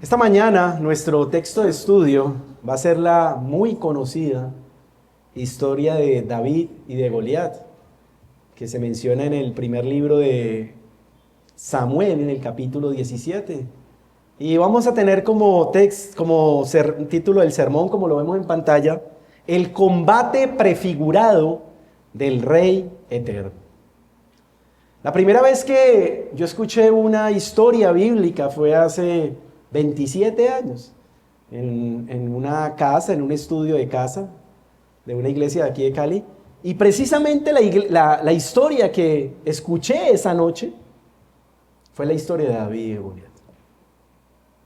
Esta mañana nuestro texto de estudio va a ser la muy conocida historia de David y de Goliat, que se menciona en el primer libro de Samuel, en el capítulo 17. Y vamos a tener como título del sermón, como lo vemos en pantalla, el combate prefigurado del Rey Eterno. La primera vez que yo escuché una historia bíblica fue hace 27 años, en una casa, en un estudio de casa, de una iglesia de aquí de Cali. Y precisamente la historia que escuché esa noche fue la historia de David y de Goliat.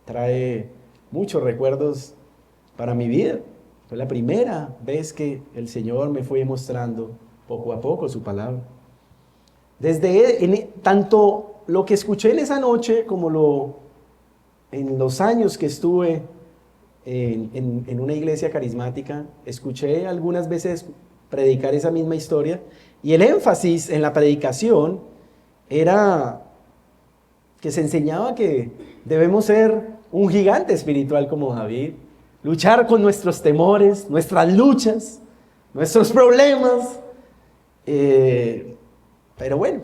Trae muchos recuerdos para mi vida. Fue la primera vez que el Señor me fue mostrando poco a poco su palabra. Tanto lo que escuché en esa noche como en los años que estuve en una iglesia carismática, escuché algunas veces predicar esa misma historia, y el énfasis en la predicación era que se enseñaba que debemos ser un gigante espiritual como David, luchar con nuestros temores, nuestras luchas, nuestros problemas. Pero bueno,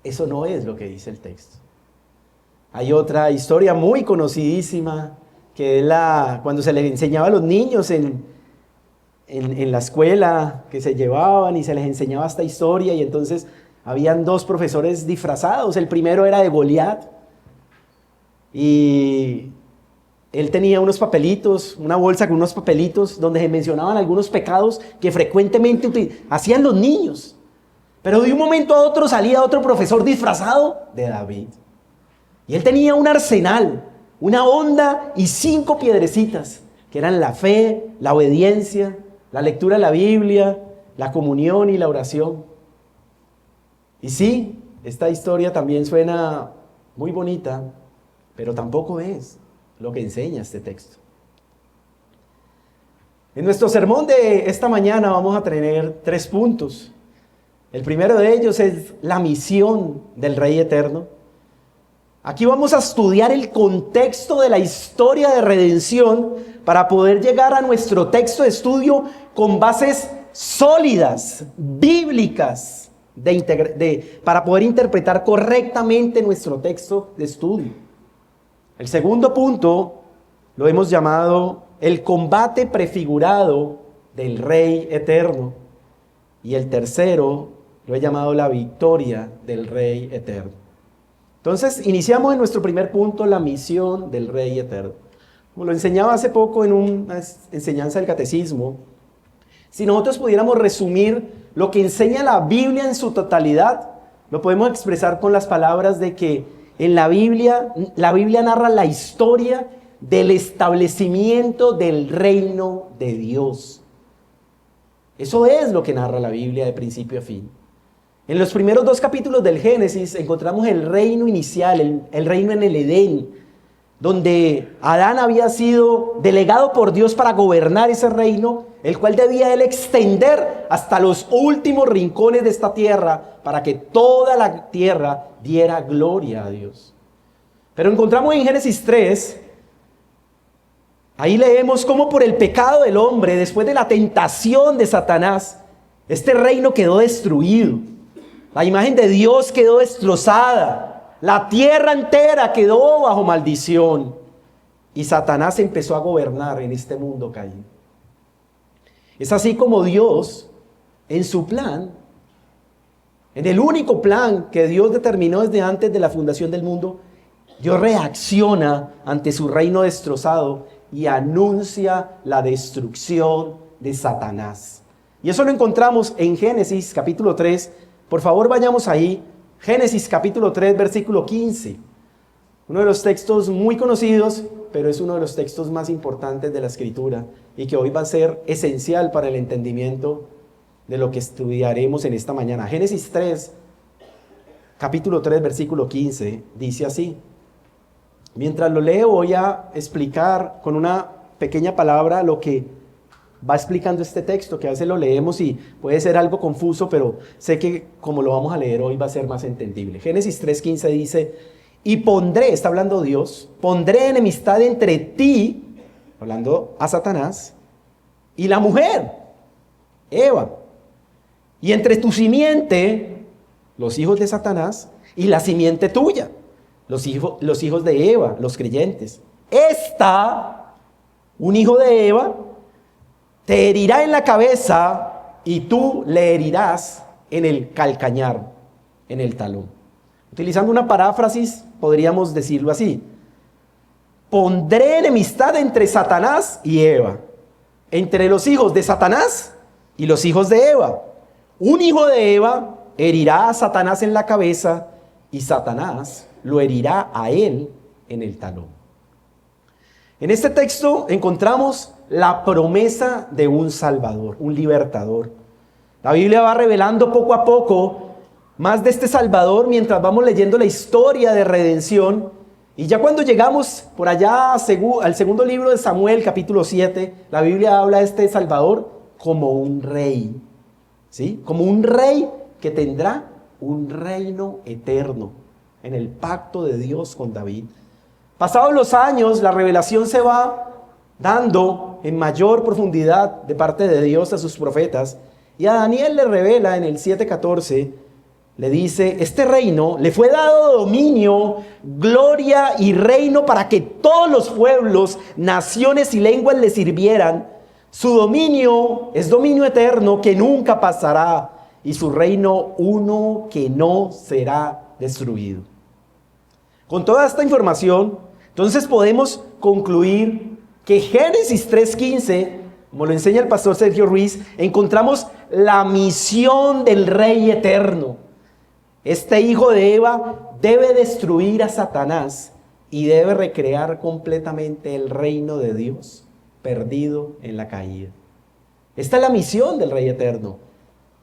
eso no es lo que dice el texto. Hay otra historia muy conocidísima, que es cuando se les enseñaba a los niños en la escuela, que se llevaban y se les enseñaba esta historia, y entonces habían dos profesores disfrazados. El primero era de Goliat, y él tenía unos papelitos, una bolsa con unos papelitos donde se mencionaban algunos pecados que frecuentemente hacían los niños. Pero de un momento a otro salía otro profesor disfrazado de David. Y él tenía un arsenal, una honda y 5 piedrecitas, que eran la fe, la obediencia, la lectura de la Biblia, la comunión y la oración. Y sí, esta historia también suena muy bonita, pero tampoco es lo que enseña este texto. En nuestro sermón de esta mañana vamos a tener 3 puntos. El primero de ellos es la misión del Rey Eterno. Aquí vamos a estudiar el contexto de la historia de redención para poder llegar a nuestro texto de estudio con bases sólidas, bíblicas, para poder interpretar correctamente nuestro texto de estudio. El segundo punto lo hemos llamado el combate prefigurado del Rey Eterno. Y el tercero lo he llamado la victoria del Rey Eterno. Entonces, iniciamos en nuestro primer punto, la misión del Rey Eterno. Como lo enseñaba hace poco en una enseñanza del catecismo, si nosotros pudiéramos resumir lo que enseña la Biblia en su totalidad, lo podemos expresar con las palabras de que en la Biblia narra la historia del establecimiento del reino de Dios. Eso es lo que narra la Biblia de principio a fin. En los primeros 2 capítulos del Génesis encontramos el reino inicial, el reino en el Edén, donde Adán había sido delegado por Dios para gobernar ese reino, el cual debía él extender hasta los últimos rincones de esta tierra para que toda la tierra diera gloria a Dios. Pero encontramos en Génesis 3, ahí leemos cómo por el pecado del hombre, después de la tentación de Satanás, este reino quedó destruido. La imagen de Dios quedó destrozada. La tierra entera quedó bajo maldición. Y Satanás empezó a gobernar en este mundo caído. Es así como Dios, en su plan, en el único plan que Dios determinó desde antes de la fundación del mundo, Dios reacciona ante su reino destrozado y anuncia la destrucción de Satanás. Y eso lo encontramos en Génesis capítulo 3. Por favor, vayamos ahí. Génesis capítulo 3, versículo 15. Uno de los textos muy conocidos, pero es uno de los textos más importantes de la Escritura y que hoy va a ser esencial para el entendimiento de lo que estudiaremos en esta mañana. Génesis 3, capítulo 3, versículo 15, dice así. Mientras lo leo, voy a explicar con una pequeña palabra lo que va explicando este texto, que a veces lo leemos y puede ser algo confuso, pero sé que como lo vamos a leer hoy va a ser más entendible. Génesis 3:15 dice: y pondré, está hablando Dios, pondré enemistad entre ti, hablando a Satanás, y la mujer, Eva, y entre tu simiente, los hijos de Satanás, y la simiente tuya, los hijos de Eva, los creyentes. Un hijo de Eva, te herirá en la cabeza y tú le herirás en el calcañar, en el talón. Utilizando una paráfrasis, podríamos decirlo así: pondré enemistad entre Satanás y Eva, entre los hijos de Satanás y los hijos de Eva. Un hijo de Eva herirá a Satanás en la cabeza y Satanás lo herirá a él en el talón. En este texto encontramos la promesa de un Salvador, un libertador. La Biblia va revelando poco a poco más de este Salvador mientras vamos leyendo la historia de redención. Y ya cuando llegamos por allá al segundo libro de Samuel, capítulo 7, la Biblia habla de este Salvador como un rey, ¿sí? Como un rey que tendrá un reino eterno en el pacto de Dios con David. Pasados los años, la revelación se va dando en mayor profundidad de parte de Dios a sus profetas. Y a Daniel le revela en el 7:14, le dice: este reino le fue dado dominio, gloria y reino para que todos los pueblos, naciones y lenguas le sirvieran. Su dominio es dominio eterno que nunca pasará, y su reino uno que no será destruido. Con toda esta información, entonces podemos concluir que Génesis 3:15, como lo enseña el pastor Sergio Ruiz, encontramos la misión del Rey eterno. Este hijo de Eva debe destruir a Satanás y debe recrear completamente el reino de Dios perdido en la caída. Esta es la misión del Rey eterno.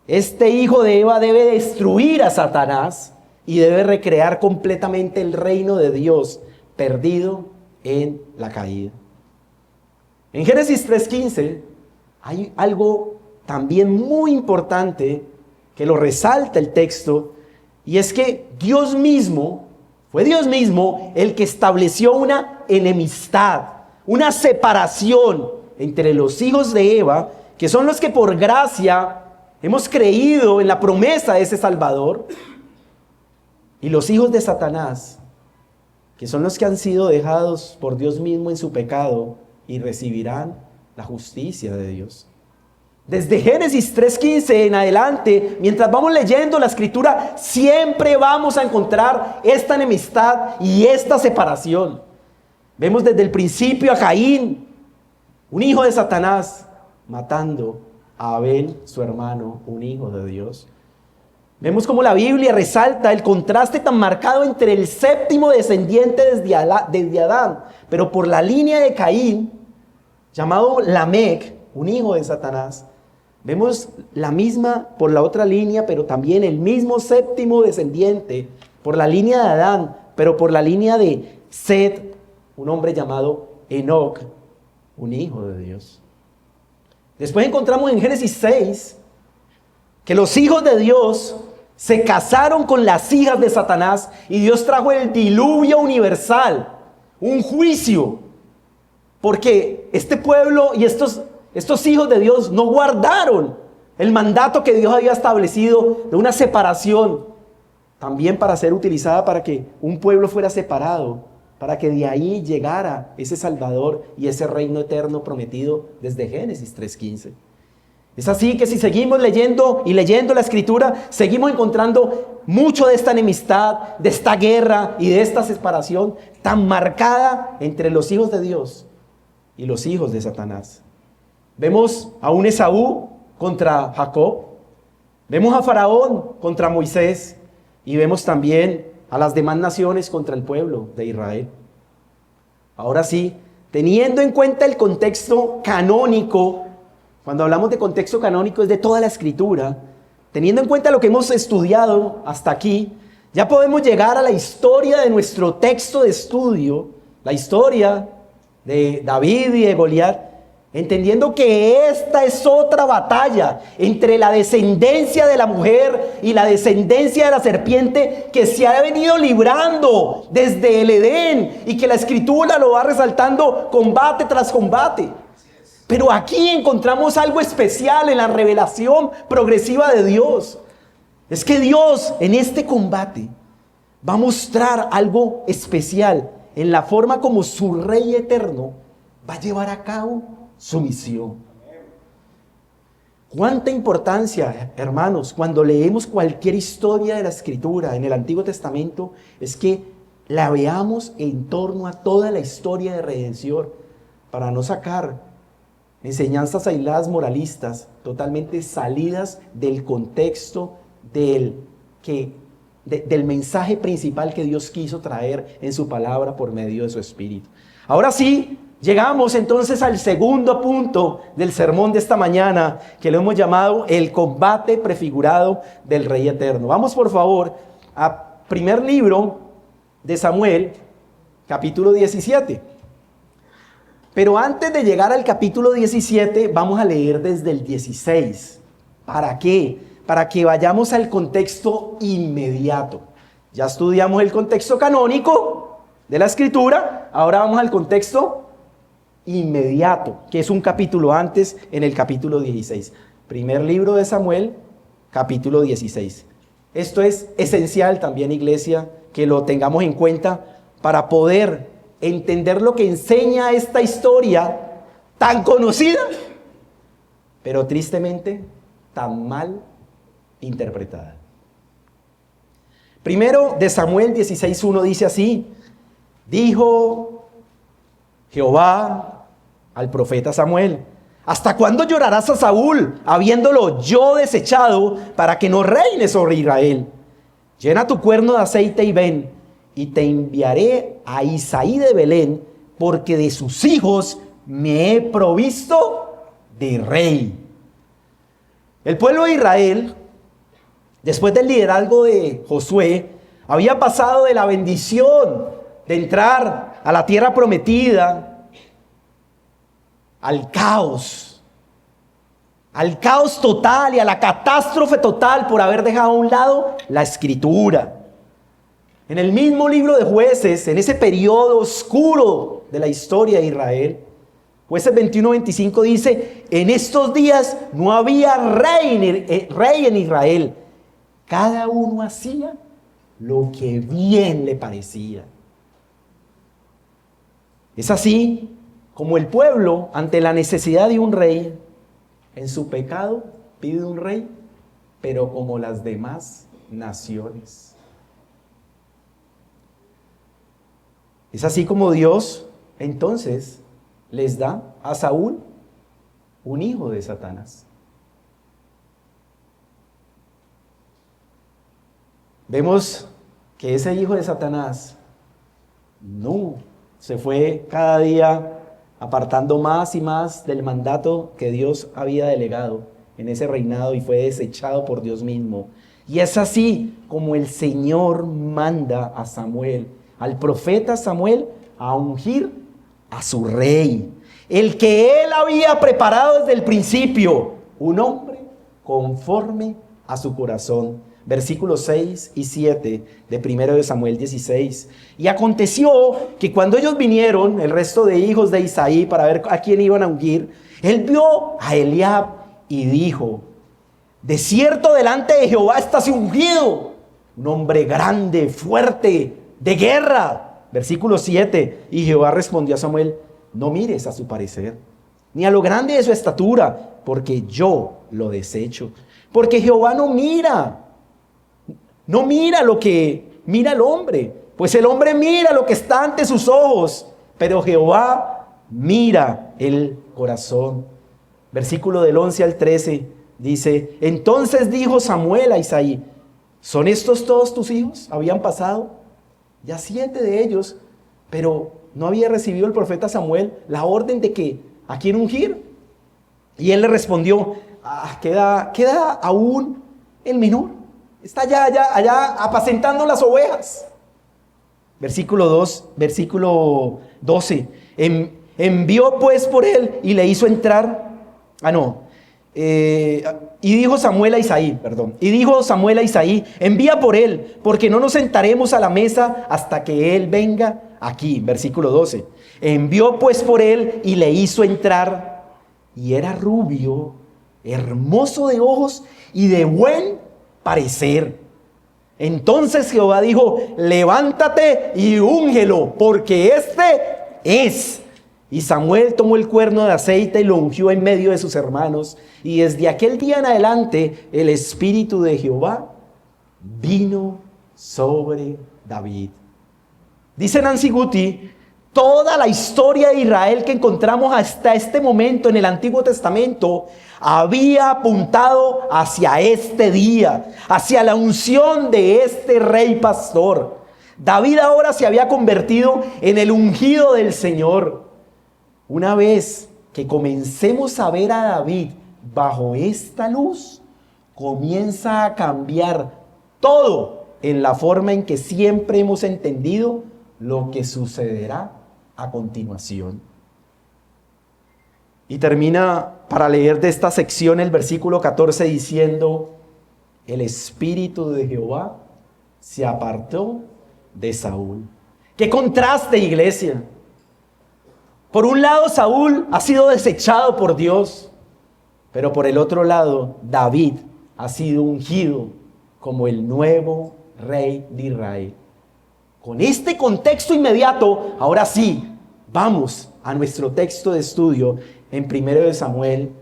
Este hijo de Eva debe destruir a Satanás y debe recrear completamente el reino de Dios perdido en la caída. En Génesis 3:15 hay algo también muy importante que lo resalta el texto, y es que fue Dios mismo el que estableció una enemistad, una separación entre los hijos de Eva, que son los que por gracia hemos creído en la promesa de ese Salvador, y los hijos de Satanás, que son los que han sido dejados por Dios mismo en su pecado y recibirán la justicia de Dios. Desde Génesis 3:15 en adelante, mientras vamos leyendo la Escritura, siempre vamos a encontrar esta enemistad y esta separación. Vemos desde el principio a Caín, un hijo de Satanás, matando a Abel, su hermano, un hijo de Dios. Vemos cómo la Biblia resalta el contraste tan marcado entre el séptimo descendiente desde Adán, pero por la línea de Caín, llamado Lamec, un hijo de Satanás. Vemos la misma por la otra línea, pero también el mismo séptimo descendiente por la línea de Adán, pero por la línea de Set, un hombre llamado Enoc, un hijo de Dios. Después encontramos en Génesis 6 que los hijos de Dios se casaron con las hijas de Satanás y Dios trajo el diluvio universal, un juicio, porque este pueblo y estos hijos de Dios no guardaron el mandato que Dios había establecido de una separación, también para ser utilizada para que un pueblo fuera separado, para que de ahí llegara ese Salvador y ese reino eterno prometido desde Génesis 3:15. Es así que si seguimos leyendo la Escritura, seguimos encontrando mucho de esta enemistad, de esta guerra y de esta separación tan marcada entre los hijos de Dios y los hijos de Satanás. Vemos a un Esaú contra Jacob, vemos a Faraón contra Moisés y vemos también a las demás naciones contra el pueblo de Israel. Ahora sí, teniendo en cuenta el contexto canónico, cuando hablamos de contexto canónico es de toda la Escritura, teniendo en cuenta lo que hemos estudiado hasta aquí, ya podemos llegar a la historia de nuestro texto de estudio, la historia de David y de Goliat, entendiendo que esta es otra batalla entre la descendencia de la mujer y la descendencia de la serpiente que se ha venido librando desde el Edén y que la Escritura lo va resaltando combate tras combate. Pero aquí encontramos algo especial en la revelación progresiva de Dios. Es que Dios en este combate va a mostrar algo especial en la forma como su Rey eterno va a llevar a cabo su misión. Cuánta importancia, hermanos, cuando leemos cualquier historia de la Escritura en el Antiguo Testamento, es que la veamos en torno a toda la historia de redención, para no sacar enseñanzas aisladas moralistas, totalmente salidas del contexto del mensaje principal que Dios quiso traer en su palabra por medio de su Espíritu. Ahora sí, llegamos entonces al segundo punto del sermón de esta mañana, que lo hemos llamado el combate prefigurado del Rey Eterno. Vamos por favor a primer libro de Samuel, capítulo 17. Pero antes de llegar al capítulo 17, vamos a leer desde el 16. ¿Para qué? Para que vayamos al contexto inmediato. Ya estudiamos el contexto canónico de la Escritura, ahora vamos al contexto inmediato, que es un capítulo antes, en el capítulo 16. Primer libro de Samuel, capítulo 16. Esto es esencial también, iglesia, que lo tengamos en cuenta para poder entender lo que enseña esta historia tan conocida, pero tristemente tan mal interpretada. Primero de Samuel 16:1 dice así: dijo Jehová al profeta Samuel: ¿hasta cuándo llorarás a Saúl, habiéndolo yo desechado, para que no reine sobre Israel? Llena tu cuerno de aceite y ven, y te enviaré a Isaí de Belén, porque de sus hijos me he provisto de rey. El pueblo de Israel, después del liderazgo de Josué, había pasado de la bendición de entrar a la tierra prometida al caos total y a la catástrofe total por haber dejado a un lado la Escritura. En el mismo libro de Jueces, en ese periodo oscuro de la historia de Israel, Jueces 21-25 dice: en estos días no había rey en Israel, cada uno hacía lo que bien le parecía. Es así como el pueblo, ante la necesidad de un rey, en su pecado pide un rey, pero como las demás naciones. Es así como Dios entonces les da a Saúl un hijo de Satanás. Vemos que ese hijo de Satanás no se fue cada día apartando más y más del mandato que Dios había delegado en ese reinado y fue desechado por Dios mismo. Y es así como el Señor manda a Samuel, al profeta Samuel, a ungir a su rey, el que él había preparado desde el principio, un hombre conforme a su corazón. Versículos 6 y 7 de 1 de Samuel 16. Y aconteció que cuando ellos vinieron, el resto de hijos de Isaí, para ver a quién iban a ungir, él vio a Eliab y dijo: de cierto delante de Jehová estás ungido, un hombre grande, fuerte, de guerra. Versículo 7. Y Jehová respondió a Samuel: no mires a su parecer, ni a lo grande de su estatura, porque yo lo desecho. Porque Jehová no mira lo que mira el hombre, pues el hombre mira lo que está ante sus ojos, pero Jehová mira el corazón. Versículo del 11 al 13 dice: entonces dijo Samuel a Isaí: ¿son estos todos tus hijos? Habían pasado ya 7 de ellos, pero no había recibido el profeta Samuel la orden de que a quién ungir. Y él le respondió: queda aún el menor, está allá apacentando las ovejas. Versículo 12. Envió pues por él y le hizo entrar. Y dijo Samuel a Isaí, envía por él, porque no nos sentaremos a la mesa hasta que él venga aquí. Versículo 12. Envió pues por él y le hizo entrar, y era rubio, hermoso de ojos y de buen parecer. Entonces Jehová dijo, levántate y úngelo, porque este es. Y Samuel tomó el cuerno de aceite y lo ungió en medio de sus hermanos. Y desde aquel día en adelante el Espíritu de Jehová vino sobre David. Dice Nancy Guti, toda la historia de Israel que encontramos hasta este momento en el Antiguo Testamento había apuntado hacia este día, hacia la unción de este rey pastor. David ahora se había convertido en el ungido del Señor. Una vez que comencemos a ver a David bajo esta luz, comienza a cambiar todo en la forma en que siempre hemos entendido lo que sucederá a continuación. Y termina para leer de esta sección el versículo 14 diciendo, el Espíritu de Jehová se apartó de Saúl. ¡Qué contraste, iglesia! Por un lado, Saúl ha sido desechado por Dios, pero por el otro lado, David ha sido ungido como el nuevo rey de Israel. Con este contexto inmediato, ahora sí, vamos a nuestro texto de estudio en 1 Samuel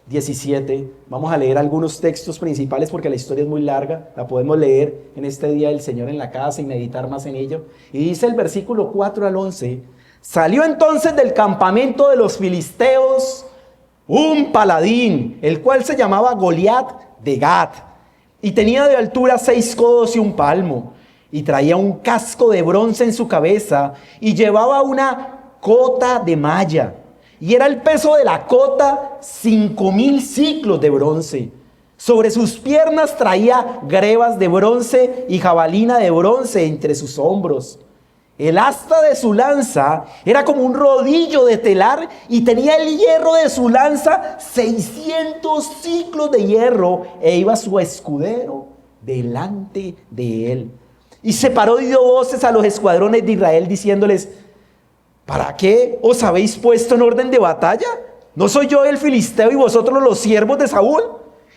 17. Vamos a leer algunos textos principales porque la historia es muy larga. La podemos leer en este día del Señor en la casa y meditar más en ello. Y dice el versículo 4 al 11, salió entonces del campamento de los filisteos un paladín, el cual se llamaba Goliat de Gat, y tenía de altura 6 codos y un palmo, y traía un casco de bronce en su cabeza, y llevaba una cota de malla, y era el peso de la cota 5,000 siclos de bronce. Sobre sus piernas traía grebas de bronce y jabalina de bronce entre sus hombros. El asta de su lanza era como un rodillo de telar y tenía el hierro de su lanza 600 ciclos de hierro, e iba su escudero delante de él. Y se paró y dio voces a los escuadrones de Israel diciéndoles, ¿para qué os habéis puesto en orden de batalla? ¿No soy yo el filisteo y vosotros los siervos de Saúl?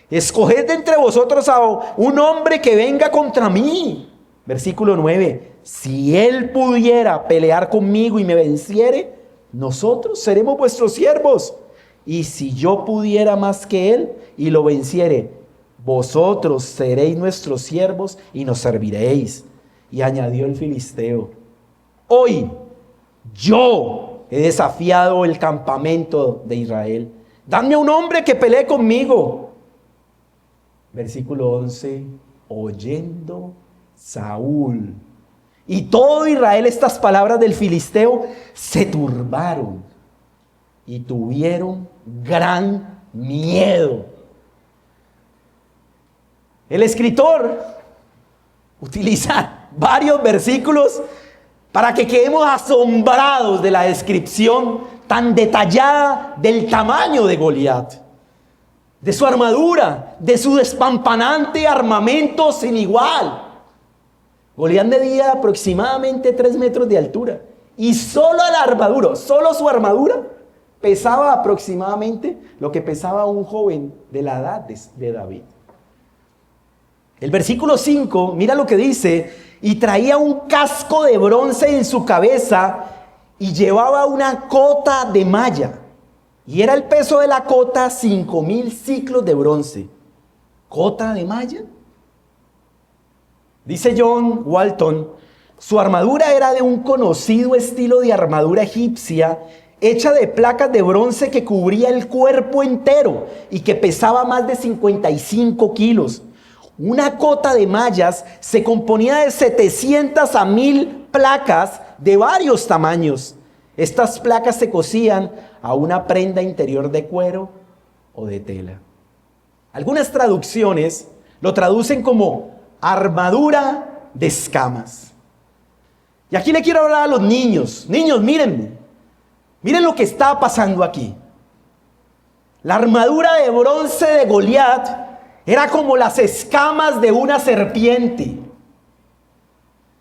Escoged de entre vosotros a un hombre que venga contra mí. Versículo 9. Si él pudiera pelear conmigo y me venciere, nosotros seremos vuestros siervos. Y si yo pudiera más que él y lo venciere, vosotros seréis nuestros siervos y nos serviréis. Y añadió el filisteo, hoy yo he desafiado el campamento de Israel. Dadme un hombre que pelee conmigo. Versículo 11. Oyendo Saúl y todo Israel estas palabras del filisteo, se turbaron y tuvieron gran miedo. El escritor utiliza varios versículos para que quedemos asombrados de la descripción tan detallada del tamaño de Goliat, de su armadura, de su despampanante armamento sin igual. Goliat medía aproximadamente 3 metros de altura y solo su armadura pesaba aproximadamente lo que pesaba un joven de la edad de David. El versículo 5, mira lo que dice, y traía un casco de bronce en su cabeza y llevaba una cota de malla, y era el peso de la cota 5,000 ciclos de bronce. ¿Cota de malla? Dice John Walton, su armadura era de un conocido estilo de armadura egipcia, hecha de placas de bronce que cubría el cuerpo entero y que pesaba más de 55 kilos. Una cota de mallas se componía de 700 a 1,000 placas de varios tamaños. Estas placas se cosían a una prenda interior de cuero o de tela. Algunas traducciones lo traducen como armadura de escamas. Y aquí le quiero hablar a los niños. Niños, mírenme. Miren lo que está pasando aquí. La armadura de bronce de Goliat era como las escamas de una serpiente.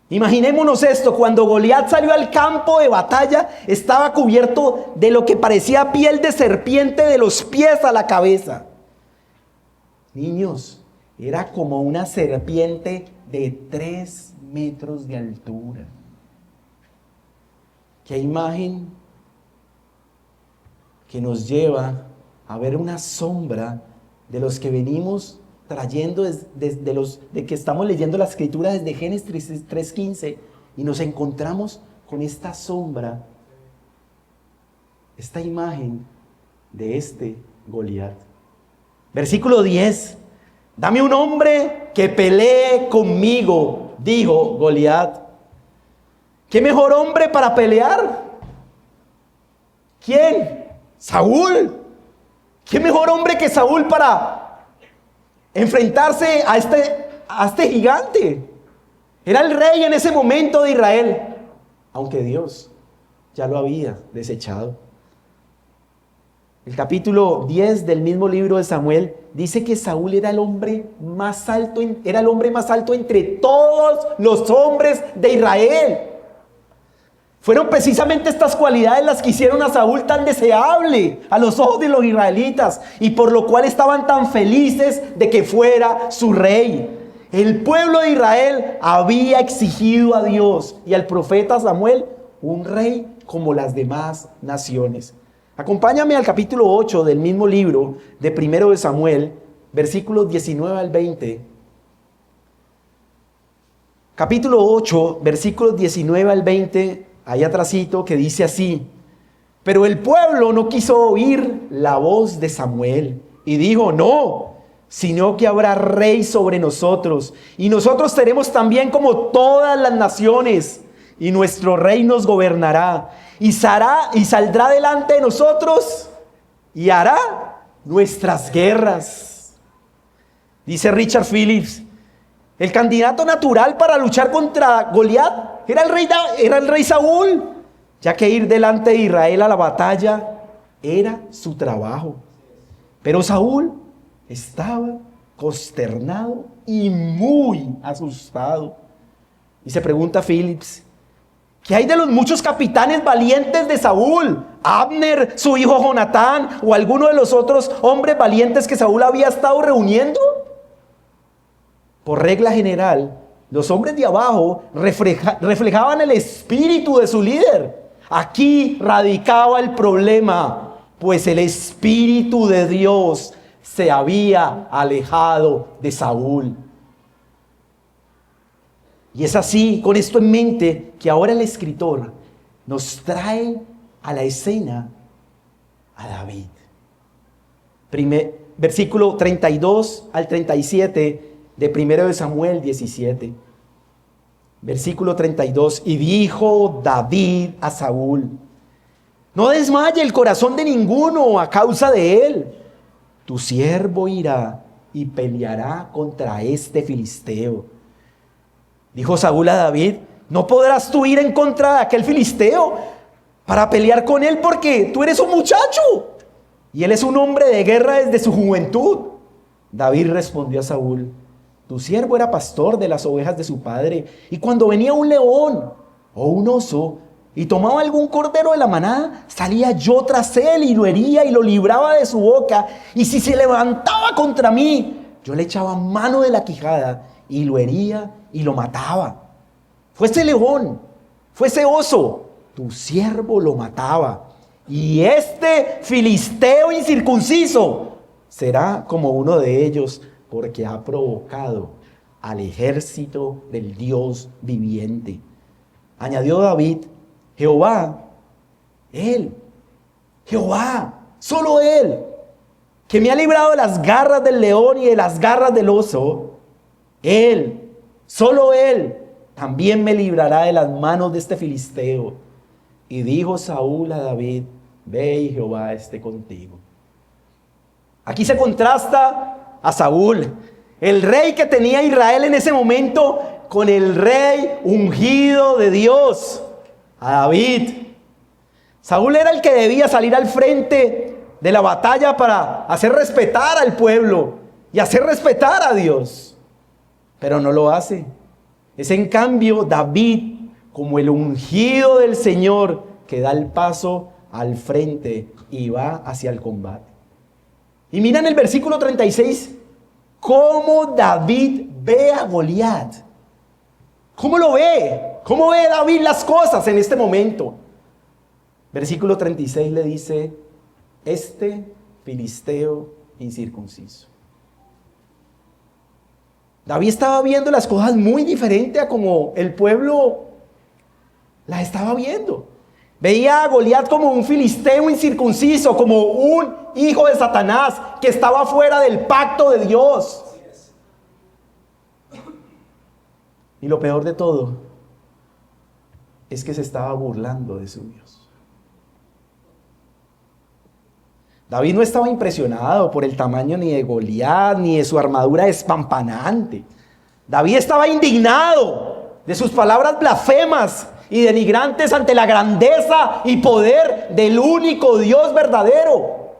Imaginémonos esto: cuando Goliat salió al campo de batalla, estaba cubierto de lo que parecía piel de serpiente de los pies a la cabeza. Niños, era como una serpiente de 3 metros de altura. Qué imagen que nos lleva a ver una sombra de los que venimos trayendo de que estamos leyendo la escritura desde Génesis 3:15, y nos encontramos con esta sombra, esta imagen de este Goliat. Versículo 10: dame un hombre que pelee conmigo, dijo Goliat. ¿Qué mejor hombre para pelear? ¿Quién? Saúl. ¿Qué mejor hombre que Saúl para enfrentarse a este gigante? Era el rey en ese momento de Israel, aunque Dios ya lo había desechado. El capítulo 10 del mismo libro de Samuel dice que Saúl era el hombre más alto entre todos los hombres de Israel. Fueron precisamente estas cualidades las que hicieron a Saúl tan deseable a los ojos de los israelitas, y por lo cual estaban tan felices de que fuera su rey. El pueblo de Israel había exigido a Dios y al profeta Samuel un rey como las demás naciones. Acompáñame al capítulo 8 del mismo libro de Primero de Samuel, versículos 19 al 20. Capítulo 8, versículos 19 al 20, ahí atrásito, que dice así: pero el pueblo no quiso oír la voz de Samuel y dijo: no, sino que habrá rey sobre nosotros, y nosotros seremos también como todas las naciones, y nuestro rey nos gobernará, y saldrá delante de nosotros, y hará nuestras guerras. Dice Richard Phillips: el candidato natural para luchar contra Goliat era el rey Saúl, ya que ir delante de Israel a la batalla era su trabajo. Pero Saúl estaba consternado y muy asustado. Y se pregunta Phillips: ¿qué hay de los muchos capitanes valientes de Saúl? Abner, su hijo Jonatán, o alguno de los otros hombres valientes que Saúl había estado reuniendo. Por regla general, los hombres de abajo reflejaban el espíritu de su líder. Aquí radicaba el problema, pues el espíritu de Dios se había alejado de Saúl. Y es así, con esto en mente, que ahora el escritor nos trae a la escena a David. Versículo 32 al 37 de 1 de Samuel 17. Versículo 32: y dijo David a Saúl: no desmaye el corazón de ninguno a causa de él. Tu siervo irá y peleará contra este filisteo. Dijo Saúl a David: no podrás tú ir en contra de aquel filisteo para pelear con él, porque tú eres un muchacho y él es un hombre de guerra desde su juventud. David respondió a Saúl: tu siervo era pastor de las ovejas de su padre, y cuando venía un león o un oso y tomaba algún cordero de la manada, salía yo tras él y lo hería y lo libraba de su boca, y si se levantaba contra mí, yo le echaba mano de la quijada y lo hería y lo mataba. Fuese león, fuese oso, tu siervo lo mataba, y este filisteo incircunciso será como uno de ellos, porque ha provocado al ejército del Dios viviente. Añadió David: Jehová, solo Él, que me ha librado de las garras del león y de las garras del oso, solo Él, también me librará de las manos de este filisteo. Y dijo Saúl a David: ve y Jehová esté contigo. Aquí se contrasta a Saúl, el rey que tenía Israel en ese momento, con el rey ungido de Dios, a David. Saúl era el que debía salir al frente de la batalla para hacer respetar al pueblo y hacer respetar a Dios. Pero no lo hace. Es en cambio David, como el ungido del Señor, que da el paso al frente y va hacia el combate. Y mira en el versículo 36 cómo David ve a Goliat. ¿Cómo lo ve? ¿Cómo ve David las cosas en este momento? Versículo 36 le dice: este filisteo incircunciso. David estaba viendo las cosas muy diferente a como el pueblo las estaba viendo. Veía a Goliat como un filisteo incircunciso, como un hijo de Satanás que estaba fuera del pacto de Dios. Y lo peor de todo es que se estaba burlando de su Dios. David no estaba impresionado por el tamaño ni de Goliat, ni de su armadura despampanante. David estaba indignado de sus palabras blasfemas y denigrantes ante la grandeza y poder del único Dios verdadero.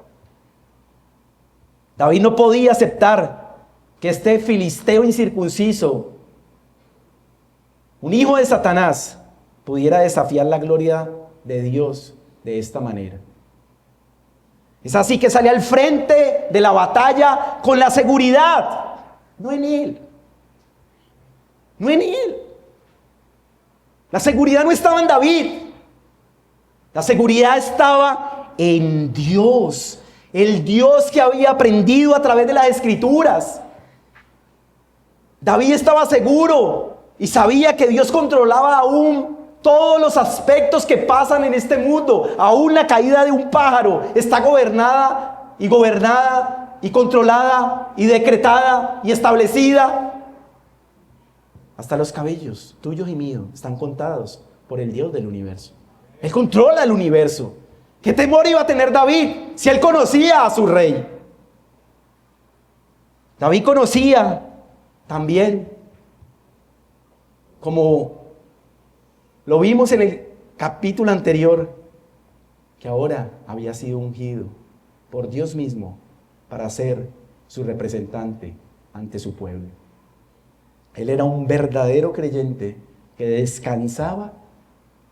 David no podía aceptar que este filisteo incircunciso, un hijo de Satanás, pudiera desafiar la gloria de Dios de esta manera. Es así que sale al frente de la batalla con la seguridad, no en él, no en él. La seguridad no estaba en David, la seguridad estaba en Dios, el Dios que había aprendido a través de las Escrituras. David estaba seguro y sabía que Dios controlaba aún todos los aspectos que pasan en este mundo. Aún la caída de un pájaro está gobernada y controlada y decretada y establecida. Hasta los cabellos tuyos y míos están contados por el Dios del universo. Él controla el universo. ¿Qué temor iba a tener David si él conocía a su rey? David conocía también, como lo vimos en el capítulo anterior, que ahora había sido ungido por Dios mismo para ser su representante ante su pueblo. Él era un verdadero creyente que descansaba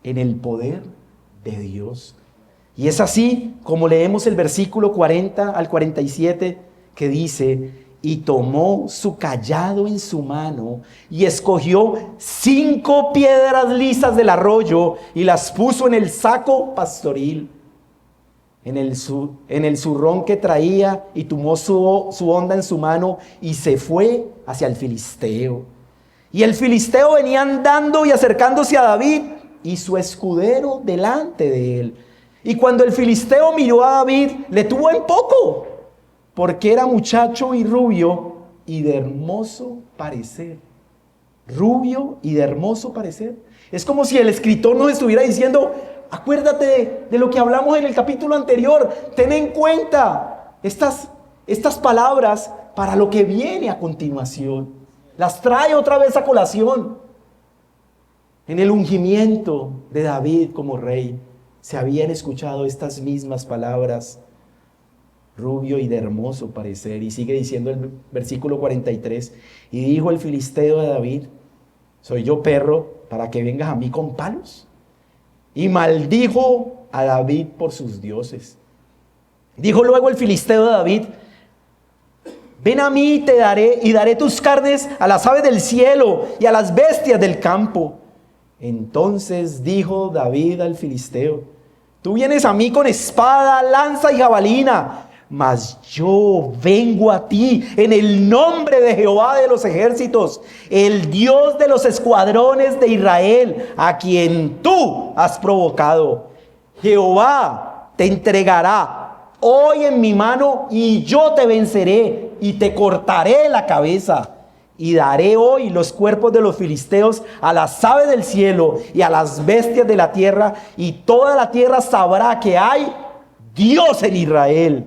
en el poder de Dios. Y es así como leemos el versículo 40 al 47 que dice: y tomó su cayado en su mano y escogió 5 piedras lisas del arroyo y las puso en el saco pastoril, en el zurrón que traía, y tomó su honda en su mano y se fue hacia el filisteo. Y el filisteo venía andando y acercándose a David y su escudero delante de él. Y cuando el filisteo miró a David, le tuvo en poco, porque era muchacho y rubio y de hermoso parecer. Rubio y de hermoso parecer. Es como si el escritor nos estuviera diciendo: acuérdate de lo que hablamos en el capítulo anterior. Ten en cuenta estas palabras para lo que viene a continuación. Las trae otra vez a colación. En el ungimiento de David como rey se habían escuchado estas mismas palabras: rubio y de hermoso parecer. Y sigue diciendo el versículo 43: y dijo el filisteo a David: ¿soy yo perro para que vengas a mí con palos? Y maldijo a David por sus dioses. Dijo luego el filisteo a David: ven a mí y te daré, y daré tus carnes a las aves del cielo y a las bestias del campo. Entonces dijo David al filisteo: tú vienes a mí con espada, lanza y jabalina, mas yo vengo a ti en el nombre de Jehová de los ejércitos, el Dios de los escuadrones de Israel, a quien tú has provocado. Jehová te entregará hoy en mi mano, y yo te venceré y te cortaré la cabeza. Y daré hoy los cuerpos de los filisteos a las aves del cielo y a las bestias de la tierra, y toda la tierra sabrá que hay Dios en Israel.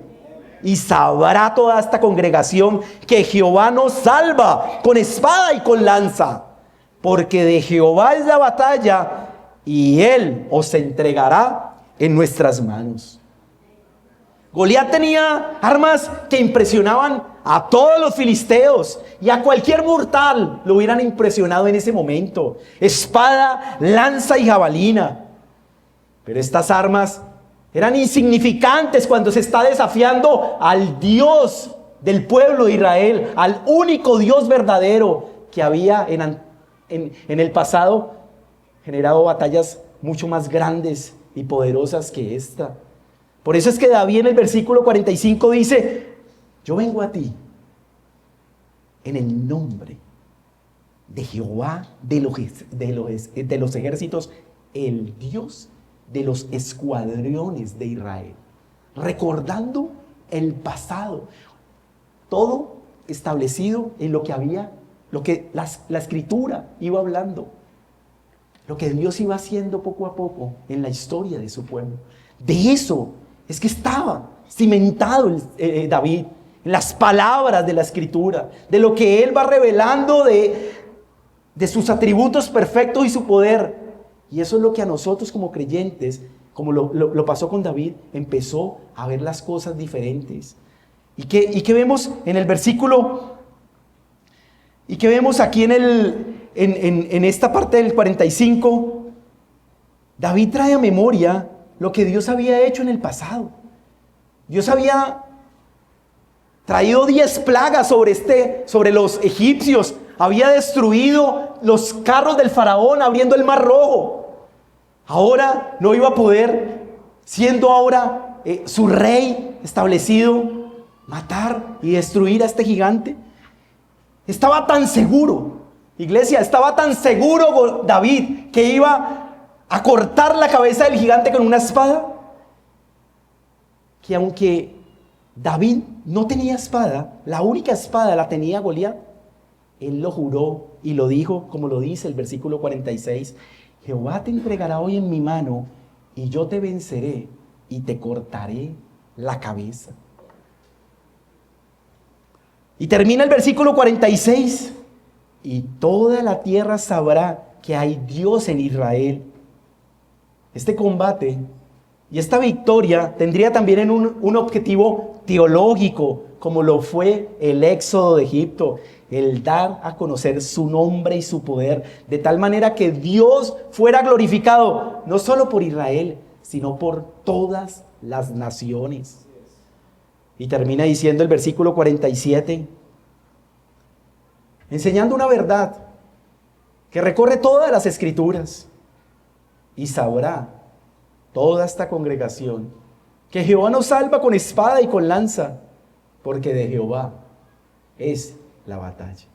Y sabrá toda esta congregación que Jehová nos salva con espada y con lanza, porque de Jehová es la batalla, y Él os entregará en nuestras manos. Goliat tenía armas que impresionaban a todos los filisteos y a cualquier mortal lo hubieran impresionado en ese momento. Espada, lanza y jabalina. Pero estas armas eran insignificantes cuando se está desafiando al Dios del pueblo de Israel, al único Dios verdadero que había en el pasado generado batallas mucho más grandes y poderosas que esta. Por eso es que David en el versículo 45 dice: yo vengo a ti en el nombre de Jehová de los ejércitos, el Dios de los escuadrones de Israel. Recordando el pasado, todo establecido en lo que había, lo que la escritura iba hablando, lo que Dios iba haciendo poco a poco en la historia de su pueblo. De eso es que estaba cimentado David, en las palabras de la escritura, de lo que él va revelando de sus atributos perfectos y su poder. Y eso es lo que a nosotros como creyentes, como lo pasó con David, empezó a ver las cosas diferentes. ¿Y qué vemos en el versículo? ¿Y qué vemos aquí en esta parte del 45? David trae a memoria lo que Dios había hecho en el pasado. Dios había traído 10 plagas sobre los egipcios. Había destruido los carros del faraón abriendo el mar rojo. Ahora no iba a poder, siendo ahora su rey establecido, matar y destruir a este gigante. Estaba tan seguro, iglesia, estaba tan seguro David que iba a cortar la cabeza del gigante con una espada, que aunque David no tenía espada, la única espada la tenía Goliat. Él lo juró y lo dijo, como lo dice el versículo 46: Jehová te entregará hoy en mi mano, y yo te venceré y te cortaré la cabeza. Y termina el versículo 46: y toda la tierra sabrá que hay Dios en Israel. Este combate y esta victoria tendría también un objetivo teológico, como lo fue el éxodo de Egipto, el dar a conocer su nombre y su poder, de tal manera que Dios fuera glorificado, no solo por Israel, sino por todas las naciones. Y termina diciendo el versículo 47, enseñando una verdad que recorre todas las escrituras: y sabrá toda esta congregación que Jehová nos salva con espada y con lanza, porque de Jehová es la batalla.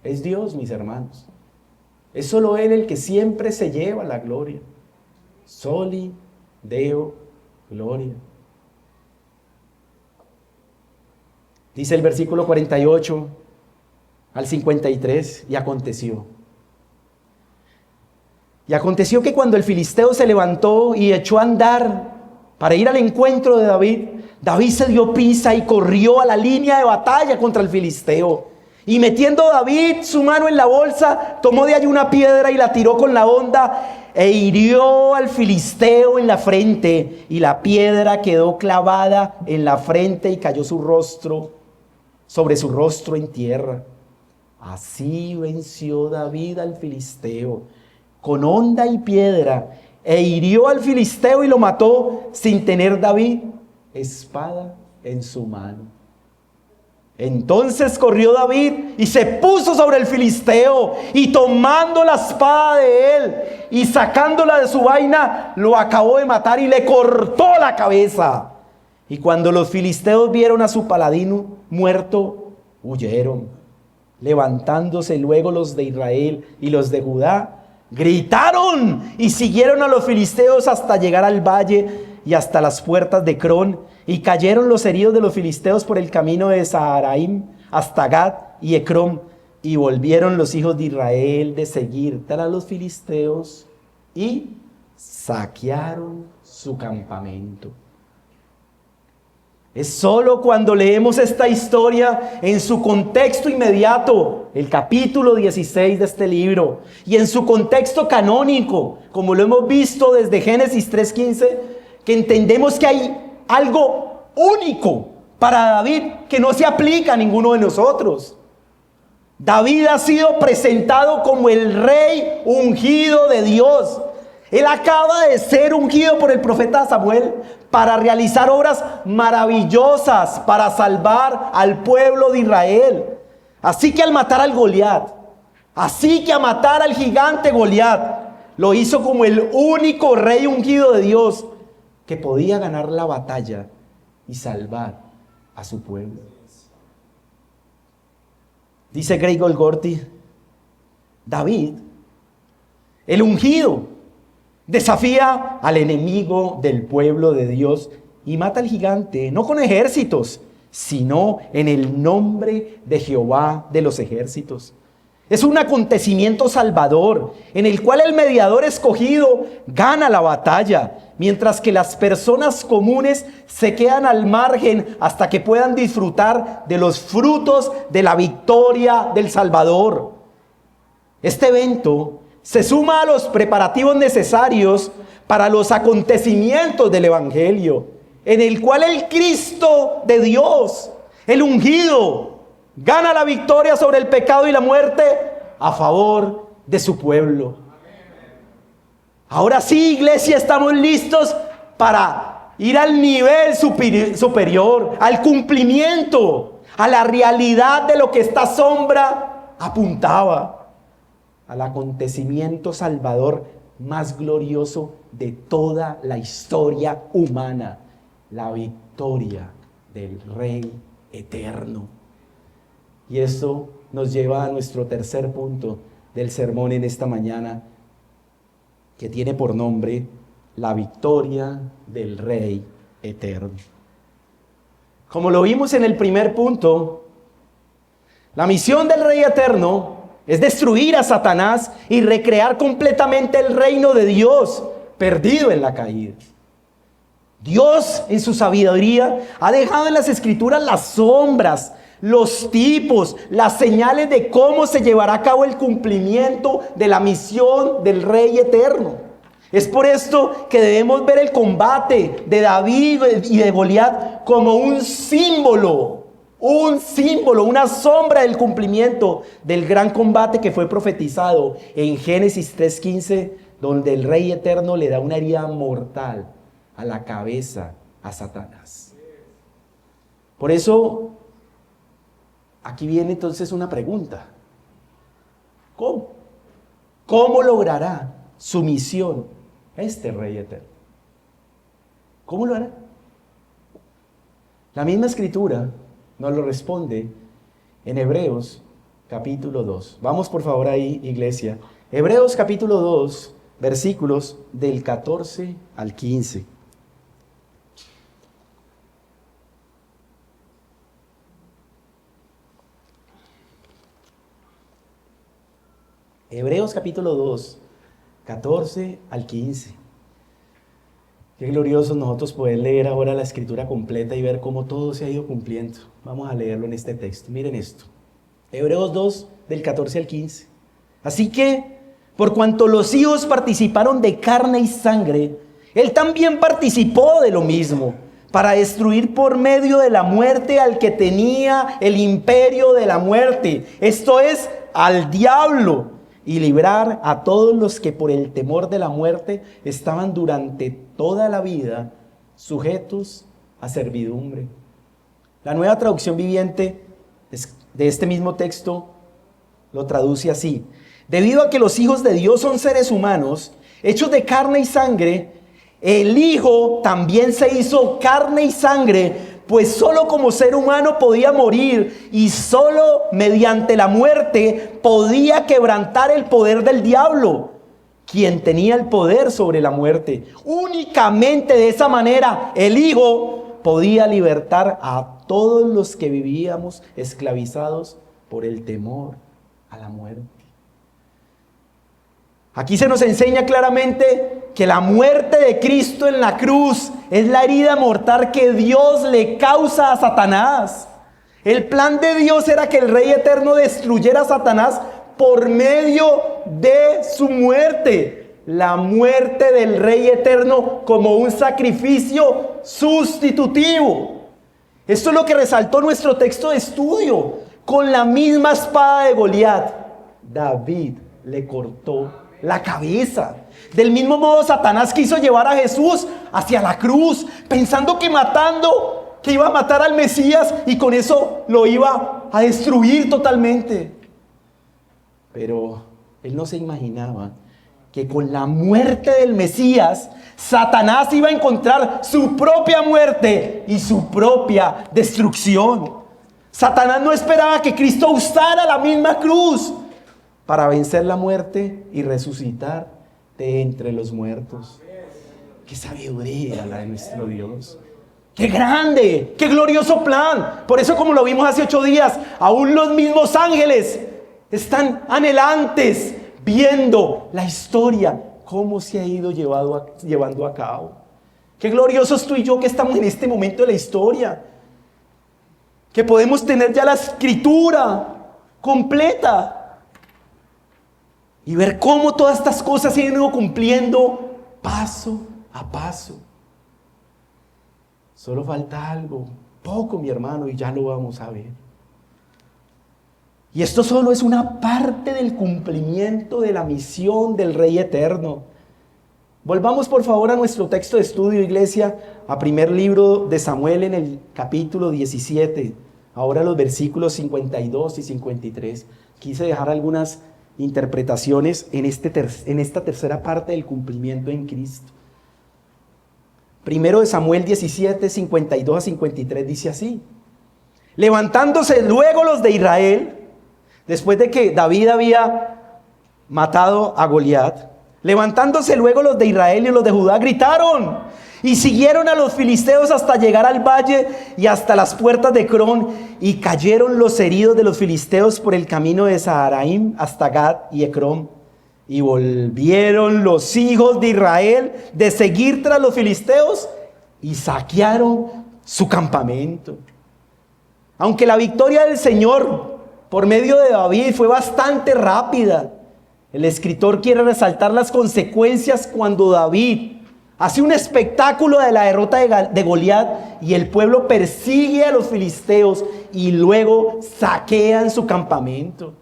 Es Dios, mis hermanos. Es solo Él el que siempre se lleva la gloria. Soli Deo gloria. Dice el versículo 48 al 53, y aconteció que cuando el filisteo se levantó y echó a andar para ir al encuentro de David, David se dio prisa y corrió a la línea de batalla contra el filisteo. Y metiendo David su mano en la bolsa, tomó de allí una piedra y la tiró con la honda e hirió al filisteo en la frente. Y la piedra quedó clavada en la frente y cayó sobre su rostro en tierra. Así venció David al filisteo con honda y piedra, e hirió al filisteo y lo mató, sin tener David espada en su mano. Entonces corrió David y se puso sobre el filisteo, y tomando la espada de él y sacándola de su vaina, lo acabó de matar y le cortó la cabeza. Y cuando los filisteos vieron a su paladín muerto, huyeron. Levantándose luego los de Israel y los de Judá, gritaron y siguieron a los filisteos hasta llegar al valle y hasta las puertas de Crón, y cayeron los heridos de los filisteos por el camino de Saharaim hasta Gad y Ecrón, y volvieron los hijos de Israel de seguir tras los filisteos y saquearon su campamento. Es solo cuando leemos esta historia en su contexto inmediato, el capítulo 16 de este libro, y en su contexto canónico, como lo hemos visto desde Génesis 3:15, que entendemos que hay algo único para David que no se aplica a ninguno de nosotros. David ha sido presentado como el rey ungido de Dios. Él acaba de ser ungido por el profeta Samuel para realizar obras maravillosas para salvar al pueblo de Israel. Así que al matar al Goliat, así que a matar al gigante Goliat, lo hizo como el único rey ungido de Dios que podía ganar la batalla y salvar a su pueblo. Dice Greg Golgorty, David, el ungido, desafía al enemigo del pueblo de Dios y mata al gigante, no con ejércitos, sino en el nombre de Jehová de los ejércitos. Es un acontecimiento salvador en el cual el mediador escogido gana la batalla, mientras que las personas comunes se quedan al margen hasta que puedan disfrutar de los frutos de la victoria del Salvador. Este evento se suma a los preparativos necesarios para los acontecimientos del Evangelio, en el cual el Cristo de Dios, el ungido, gana la victoria sobre el pecado y la muerte a favor de su pueblo. Ahora sí, iglesia, estamos listos para ir al nivel superior, al cumplimiento, a la realidad de lo que esta sombra apuntaba, al acontecimiento salvador más glorioso de toda la historia humana, la victoria del Rey eterno. Y esto nos lleva a nuestro tercer punto del sermón en esta mañana, que tiene por nombre la victoria del Rey eterno. Como lo vimos en el primer punto, la misión del Rey eterno es destruir a Satanás y recrear completamente el reino de Dios perdido en la caída. Dios, en su sabiduría, ha dejado en las Escrituras las sombras, los tipos, las señales de cómo se llevará a cabo el cumplimiento de la misión del Rey eterno. Es por esto que debemos ver el combate de David y de Goliat como un símbolo, una sombra del cumplimiento del gran combate que fue profetizado en Génesis 3:15, donde el Rey eterno le da una herida mortal a la cabeza a Satanás. Por eso, aquí viene entonces una pregunta. ¿Cómo? ¿Cómo logrará su misión este Rey eterno? ¿Cómo lo hará? La misma Escritura nos lo responde en Hebreos capítulo 2. Vamos por favor ahí, iglesia. Hebreos capítulo 2, versículos del 14 al 15. Hebreos capítulo 2, 14 al 15. Qué glorioso nosotros poder leer ahora la Escritura completa y ver cómo todo se ha ido cumpliendo. Vamos a leerlo en este texto. Miren esto. Hebreos 2, del 14 al 15. Así que, por cuanto los hijos participaron de carne y sangre, él también participó de lo mismo, para destruir por medio de la muerte al que tenía el imperio de la muerte, esto es, al diablo, y librar a todos los que por el temor de la muerte estaban durante toda la vida sujetos a servidumbre. La Nueva Traducción Viviente de este mismo texto lo traduce así: debido a que los hijos de Dios son seres humanos, hechos de carne y sangre, el Hijo también se hizo carne y sangre, pues solo como ser humano podía morir y solo mediante la muerte podía quebrantar el poder del diablo, quien tenía el poder sobre la muerte. Únicamente de esa manera el Hijo podía libertar a todos los que vivíamos esclavizados por el temor a la muerte. Aquí se nos enseña claramente que la muerte de Cristo en la cruz es la herida mortal que Dios le causa a Satanás. El plan de Dios era que el Rey Eterno destruyera a Satanás por medio de su muerte. La muerte del Rey Eterno como un sacrificio sustitutivo. Esto es lo que resaltó nuestro texto de estudio. Con la misma espada de Goliat, David le cortó la cabeza. Del mismo modo, Satanás quiso llevar a Jesús hacia la cruz, pensando que que iba a matar al Mesías y con eso lo iba a destruir totalmente. Pero él no se imaginaba que con la muerte del Mesías, Satanás iba a encontrar su propia muerte y su propia destrucción. Satanás no esperaba que Cristo usara la misma cruz para vencer la muerte y resucitar de entre los muertos. ¡Qué sabiduría la de nuestro Dios! ¡Qué grande! ¡Qué glorioso plan! Por eso, como lo vimos hace 8 días, aún los mismos ángeles están anhelantes viendo la historia, cómo se ha ido llevando a cabo. ¡Qué gloriosos tú y yo que estamos en este momento de la historia! Que podemos tener ya la escritura completa y ver cómo todas estas cosas se han ido cumpliendo paso a paso. Solo falta algo, poco, mi hermano, y ya lo vamos a ver. Y esto solo es una parte del cumplimiento de la misión del Rey Eterno. Volvamos por favor a nuestro texto de estudio, iglesia, a primer libro de Samuel en el capítulo 17. Ahora los versículos 52 y 53. Quise dejar algunas interpretaciones en esta tercera parte del cumplimiento en Cristo. Primero de Samuel 17, 52 a 53 dice así: levantándose luego los de Israel, después de que David había matado a Goliat, levantándose luego los de Israel y los de Judá gritaron y siguieron a los filisteos hasta llegar al valle y hasta las puertas de Crón, y cayeron los heridos de los filisteos por el camino de Saharaim hasta Gad y Ecrón. Y volvieron los hijos de Israel de seguir tras los filisteos y saquearon su campamento. Aunque la victoria del Señor por medio de David fue bastante rápida, el escritor quiere resaltar las consecuencias cuando David hace un espectáculo de la derrota de Goliat y el pueblo persigue a los filisteos y luego saquean su campamento.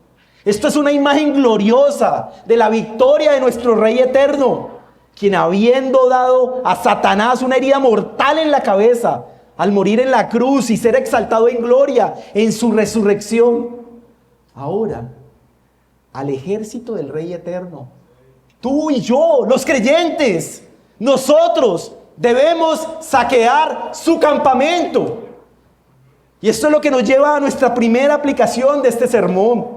Esto es una imagen gloriosa de la victoria de nuestro Rey Eterno, quien habiendo dado a Satanás una herida mortal en la cabeza, al morir en la cruz y ser exaltado en gloria en su resurrección, ahora al ejército del Rey Eterno, tú y yo, los creyentes, nosotros debemos saquear su campamento. Y esto es lo que nos lleva a nuestra primera aplicación de este sermón.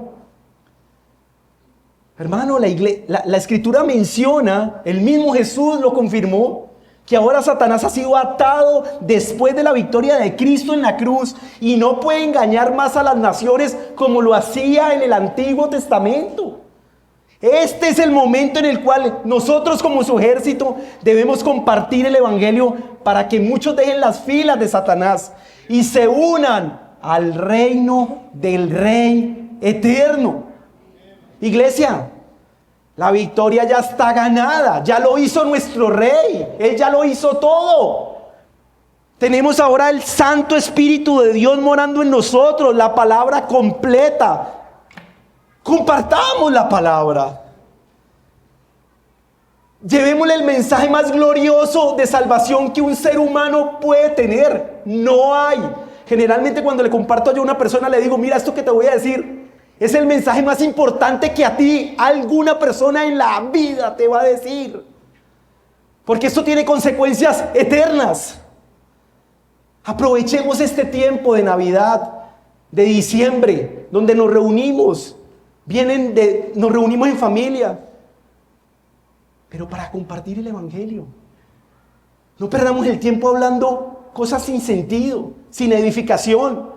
Hermano, la escritura menciona, el mismo Jesús lo confirmó, que ahora Satanás ha sido atado después de la victoria de Cristo en la cruz y no puede engañar más a las naciones como lo hacía en el Antiguo Testamento. Este es el momento en el cual nosotros como su ejército debemos compartir el evangelio para que muchos dejen las filas de Satanás y se unan al reino del Rey Eterno. Iglesia, la victoria ya está ganada, ya lo hizo nuestro Rey, Él ya lo hizo todo. Tenemos ahora el Santo Espíritu de Dios morando en nosotros, la palabra completa. Compartamos la palabra. Llevémosle el mensaje más glorioso de salvación que un ser humano puede tener. No hay. Generalmente cuando le comparto yo a una persona le digo, mira, esto que te voy a decir es el mensaje más importante que a ti alguna persona en la vida te va a decir. Porque esto tiene consecuencias eternas. Aprovechemos este tiempo de Navidad, de diciembre, donde nos reunimos. Nos reunimos en familia. Pero para compartir el evangelio. No perdamos el tiempo hablando cosas sin sentido, sin edificación.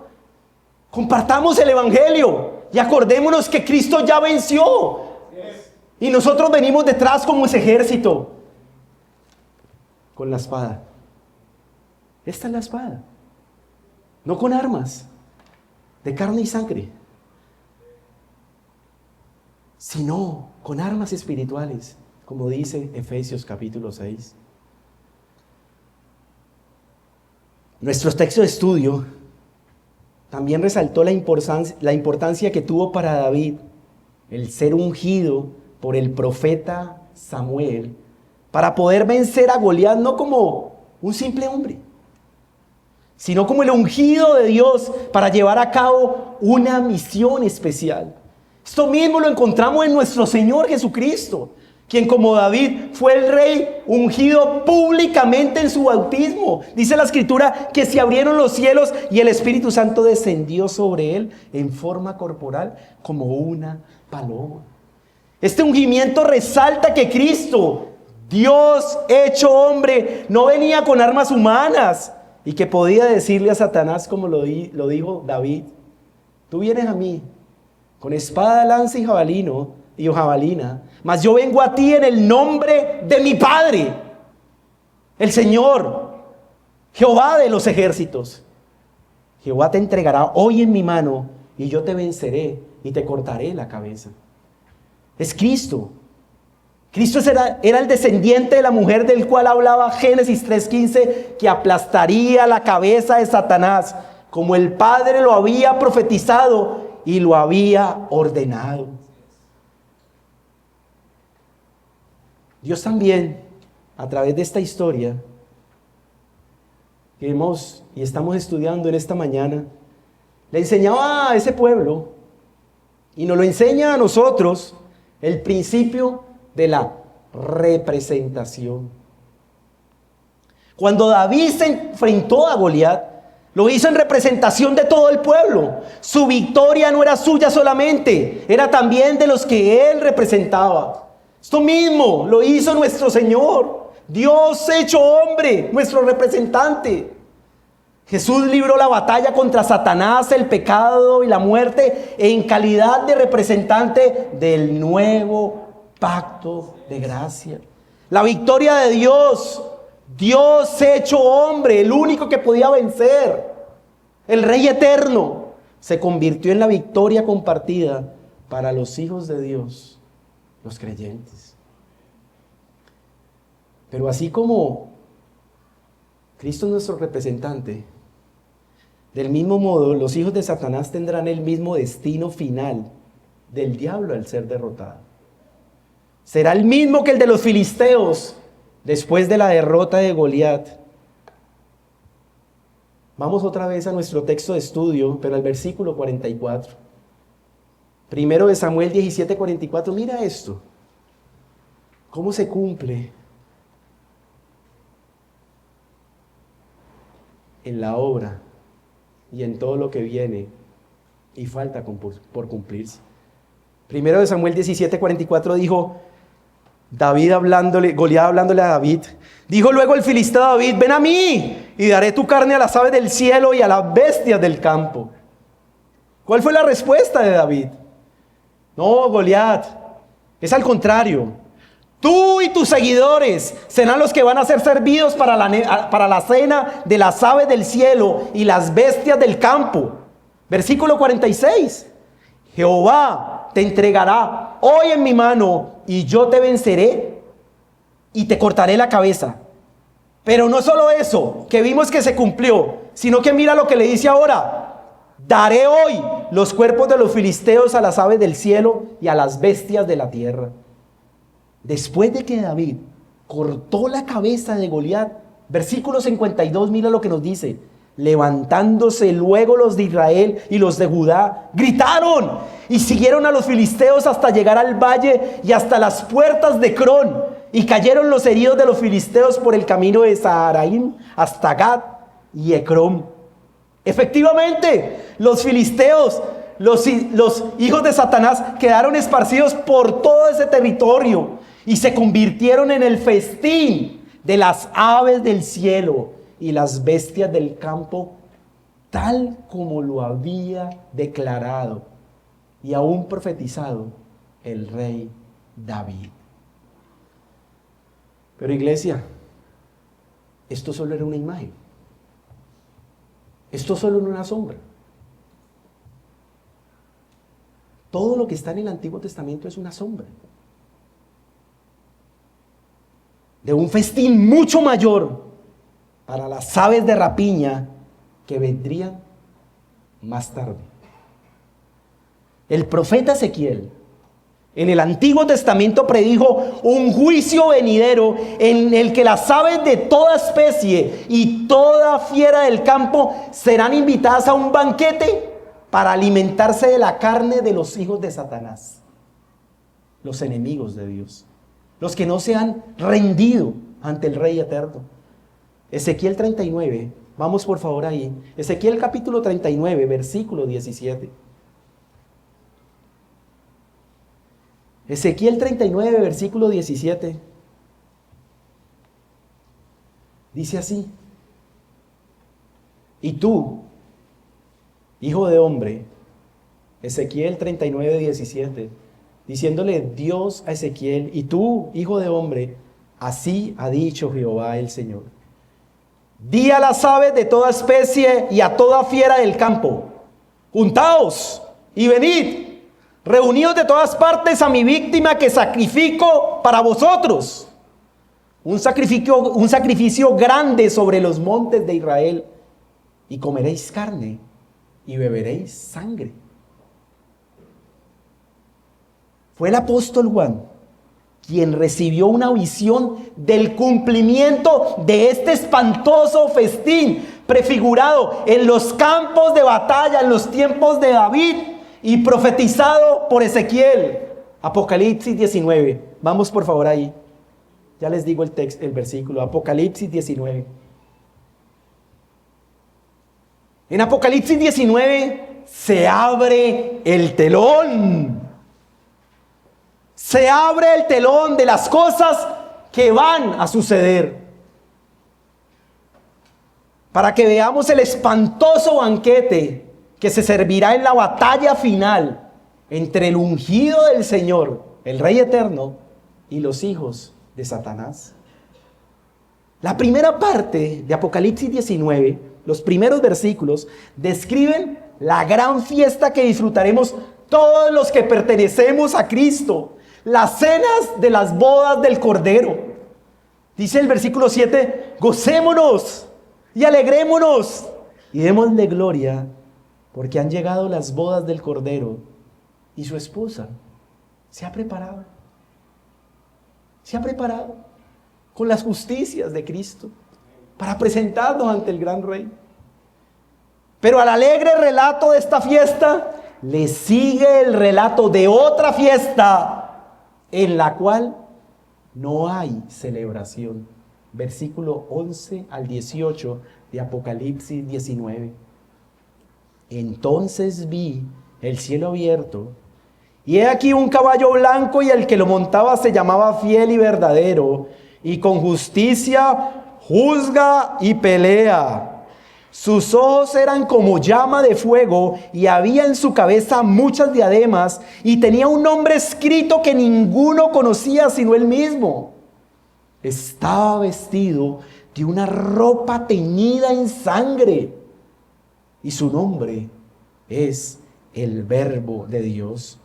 Compartamos el evangelio y acordémonos que Cristo ya venció. Y nosotros venimos detrás como ese ejército, con la espada. Esta es la espada. No con armas de carne y sangre, sino con armas espirituales, como dice Efesios capítulo 6. Nuestro texto de estudio también resaltó la importancia que tuvo para David el ser ungido por el profeta Samuel para poder vencer a Goliat, no como un simple hombre, sino como el ungido de Dios para llevar a cabo una misión especial. Esto mismo lo encontramos en nuestro Señor Jesucristo, quien como David fue el rey ungido públicamente en su bautismo. Dice la Escritura que se abrieron los cielos y el Espíritu Santo descendió sobre él en forma corporal como una paloma. Este ungimiento resalta que Cristo, Dios hecho hombre, no venía con armas humanas y que podía decirle a Satanás, como lo dijo David: tú vienes a mí con espada, lanza y jabalina, mas yo vengo a ti en el nombre de mi Padre, el Señor, Jehová de los ejércitos. Jehová te entregará hoy en mi mano y yo te venceré y te cortaré la cabeza. Es Cristo. Cristo era el descendiente de la mujer del cual hablaba Génesis 3:15, que aplastaría la cabeza de Satanás, como el Padre lo había profetizado y lo había ordenado. Dios también, a través de esta historia que hemos y estamos estudiando en esta mañana, le enseñaba a ese pueblo y nos lo enseña a nosotros el principio de la representación. Cuando David se enfrentó a Goliat, lo hizo en representación de todo el pueblo. Su victoria no era suya solamente, era también de los que él representaba. Esto mismo lo hizo nuestro Señor, Dios hecho hombre, nuestro representante. Jesús libró la batalla contra Satanás, el pecado y la muerte en calidad de representante del nuevo pacto de gracia. La victoria de Dios, Dios hecho hombre, el único que podía vencer, el Rey eterno, se convirtió en la victoria compartida para los hijos de Dios, los creyentes. Pero así como Cristo es nuestro representante, del mismo modo los hijos de Satanás tendrán el mismo destino final del diablo al ser derrotado. Será el mismo que el de los filisteos después de la derrota de Goliat. Vamos otra vez a nuestro texto de estudio, pero al versículo 44. Primero de Samuel 17:44. Mira esto. ¿Cómo se cumple en la obra y en todo lo que viene y falta por cumplirse? Primero de Samuel 17:44 dijo Goliat hablándole a David. Dijo luego el filisteo a David: ven a mí y daré tu carne a las aves del cielo y a las bestias del campo. ¿Cuál fue la respuesta de David? No, Goliat, es al contrario. Tú y tus seguidores serán los que van a ser servidos para la cena de las aves del cielo y las bestias del campo. Versículo 46. Jehová te entregará hoy en mi mano y yo te venceré y te cortaré la cabeza. Pero no solo eso, que vimos que se cumplió, sino que mira lo que le dice ahora: daré hoy los cuerpos de los filisteos a las aves del cielo y a las bestias de la tierra. Después de que David cortó la cabeza de Goliat, versículo 52, mira lo que nos dice: levantándose luego los de Israel y los de Judá, gritaron y siguieron a los filisteos hasta llegar al valle y hasta las puertas de Crón, y cayeron los heridos de los filisteos por el camino de Saharaim hasta Gad y Ecrón. Efectivamente, los filisteos, los hijos de Satanás, quedaron esparcidos por todo ese territorio y se convirtieron en el festín de las aves del cielo y las bestias del campo, tal como lo había declarado y aún profetizado el rey David. Pero iglesia, esto solo era una imagen. Esto solo era una sombra. Todo lo que está en el Antiguo Testamento es una sombra de un festín mucho mayor para las aves de rapiña que vendrían más tarde. El profeta Ezequiel en el Antiguo Testamento predijo un juicio venidero en el que las aves de toda especie y toda fiera del campo serán invitadas a un banquete para alimentarse de la carne de los hijos de Satanás, los enemigos de Dios, los que no se han rendido ante el Rey Eterno. Ezequiel 39, vamos por favor ahí. Ezequiel capítulo 39, versículo 17. Ezequiel 39, versículo 17. Dice así: y tú, hijo de hombre, Ezequiel 39, 17, diciéndole Dios a Ezequiel, y tú, hijo de hombre, así ha dicho Jehová el Señor: di a las aves de toda especie y a toda fiera del campo, juntaos y venid, reunidos de todas partes a mi víctima que sacrifico para vosotros. Un sacrificio grande sobre los montes de Israel. Y comeréis carne y beberéis sangre. Fue el apóstol Juan quien recibió una visión del cumplimiento de este espantoso festín prefigurado en los campos de batalla en los tiempos de David y profetizado por Ezequiel. Apocalipsis 19. Vamos por favor ahí. Ya les digo el versículo. Apocalipsis 19. En Apocalipsis 19 se abre el telón. Se abre el telón de las cosas que van a suceder. Para que veamos el espantoso banquete que se servirá en la batalla final entre el ungido del Señor, el Rey Eterno, y los hijos de Satanás. La primera parte de Apocalipsis 19, los primeros versículos, describen la gran fiesta que disfrutaremos todos los que pertenecemos a Cristo, las cenas de las bodas del Cordero. Dice el versículo 7, gocémonos y alegrémonos y démosle gloria, porque han llegado las bodas del Cordero y su esposa se ha preparado. Se ha preparado con las justicias de Cristo para presentarnos ante el gran Rey. Pero al alegre relato de esta fiesta le sigue el relato de otra fiesta en la cual no hay celebración. Versículo 11 al 18 de Apocalipsis 19. Entonces vi el cielo abierto, y he aquí un caballo blanco, y el que lo montaba se llamaba Fiel y Verdadero, y con justicia juzga y pelea. Sus ojos eran como llama de fuego, y había en su cabeza muchas diademas, y tenía un nombre escrito que ninguno conocía sino él mismo. Estaba vestido de una ropa teñida en sangre, y su nombre es el Verbo de Dios.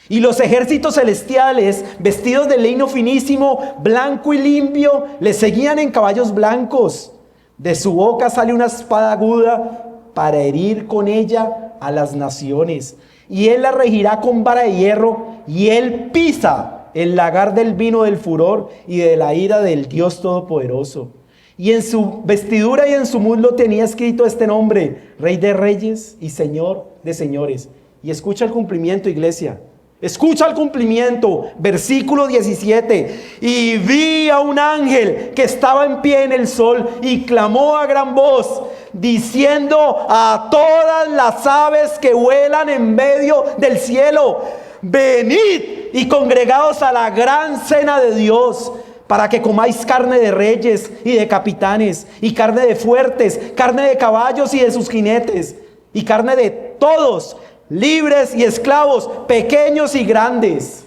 Y los ejércitos celestiales, vestidos de lino finísimo, blanco y limpio, le seguían en caballos blancos. De su boca sale una espada aguda para herir con ella a las naciones. Y él la regirá con vara de hierro, y él pisa el lagar del vino del furor y de la ira del Dios Todopoderoso. Y en su vestidura y en su muslo tenía escrito este nombre: Rey de Reyes y Señor de Señores. Y escucha el cumplimiento, iglesia. Escucha el cumplimiento, versículo 17. Y vi a un ángel que estaba en pie en el sol y clamó a gran voz, diciendo a todas las aves que vuelan en medio del cielo: venid y congregaos a la gran cena de Dios, para que comáis carne de reyes y de capitanes, y carne de fuertes, carne de caballos y de sus jinetes, y carne de todos, libres y esclavos, pequeños y grandes.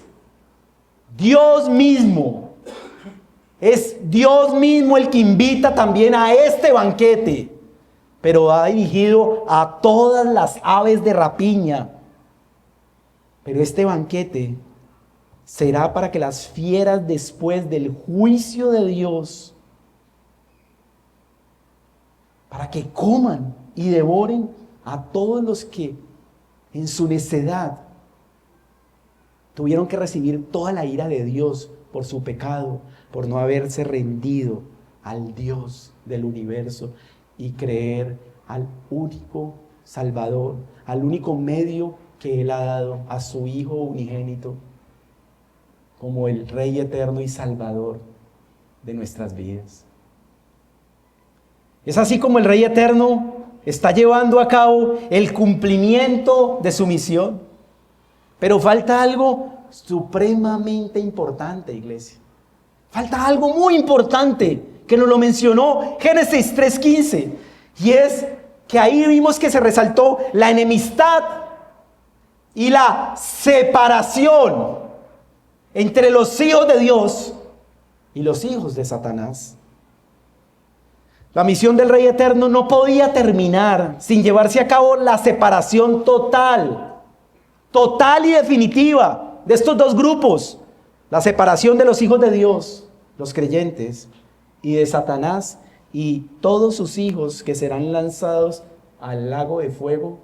Dios mismo. Es Dios mismo el que invita también a este banquete, pero va dirigido a todas las aves de rapiña. Pero este banquete será para que las fieras, después del juicio de Dios, para que coman y devoren a todos los que en su necedad tuvieron que recibir toda la ira de Dios por su pecado, por no haberse rendido al Dios del universo y creer al único Salvador, al único medio que Él ha dado, a su Hijo unigénito, como el Rey eterno y Salvador de nuestras vidas. Es así como el Rey eterno está llevando a cabo el cumplimiento de su misión. Pero falta algo supremamente importante, iglesia. Falta algo muy importante que nos lo mencionó Génesis 3:15. Y es que ahí vimos que se resaltó la enemistad y la separación entre los hijos de Dios y los hijos de Satanás. La misión del Rey eterno no podía terminar sin llevarse a cabo la separación total y definitiva de estos dos grupos. La separación de los hijos de Dios, los creyentes, y de Satanás y todos sus hijos, que serán lanzados al lago de fuego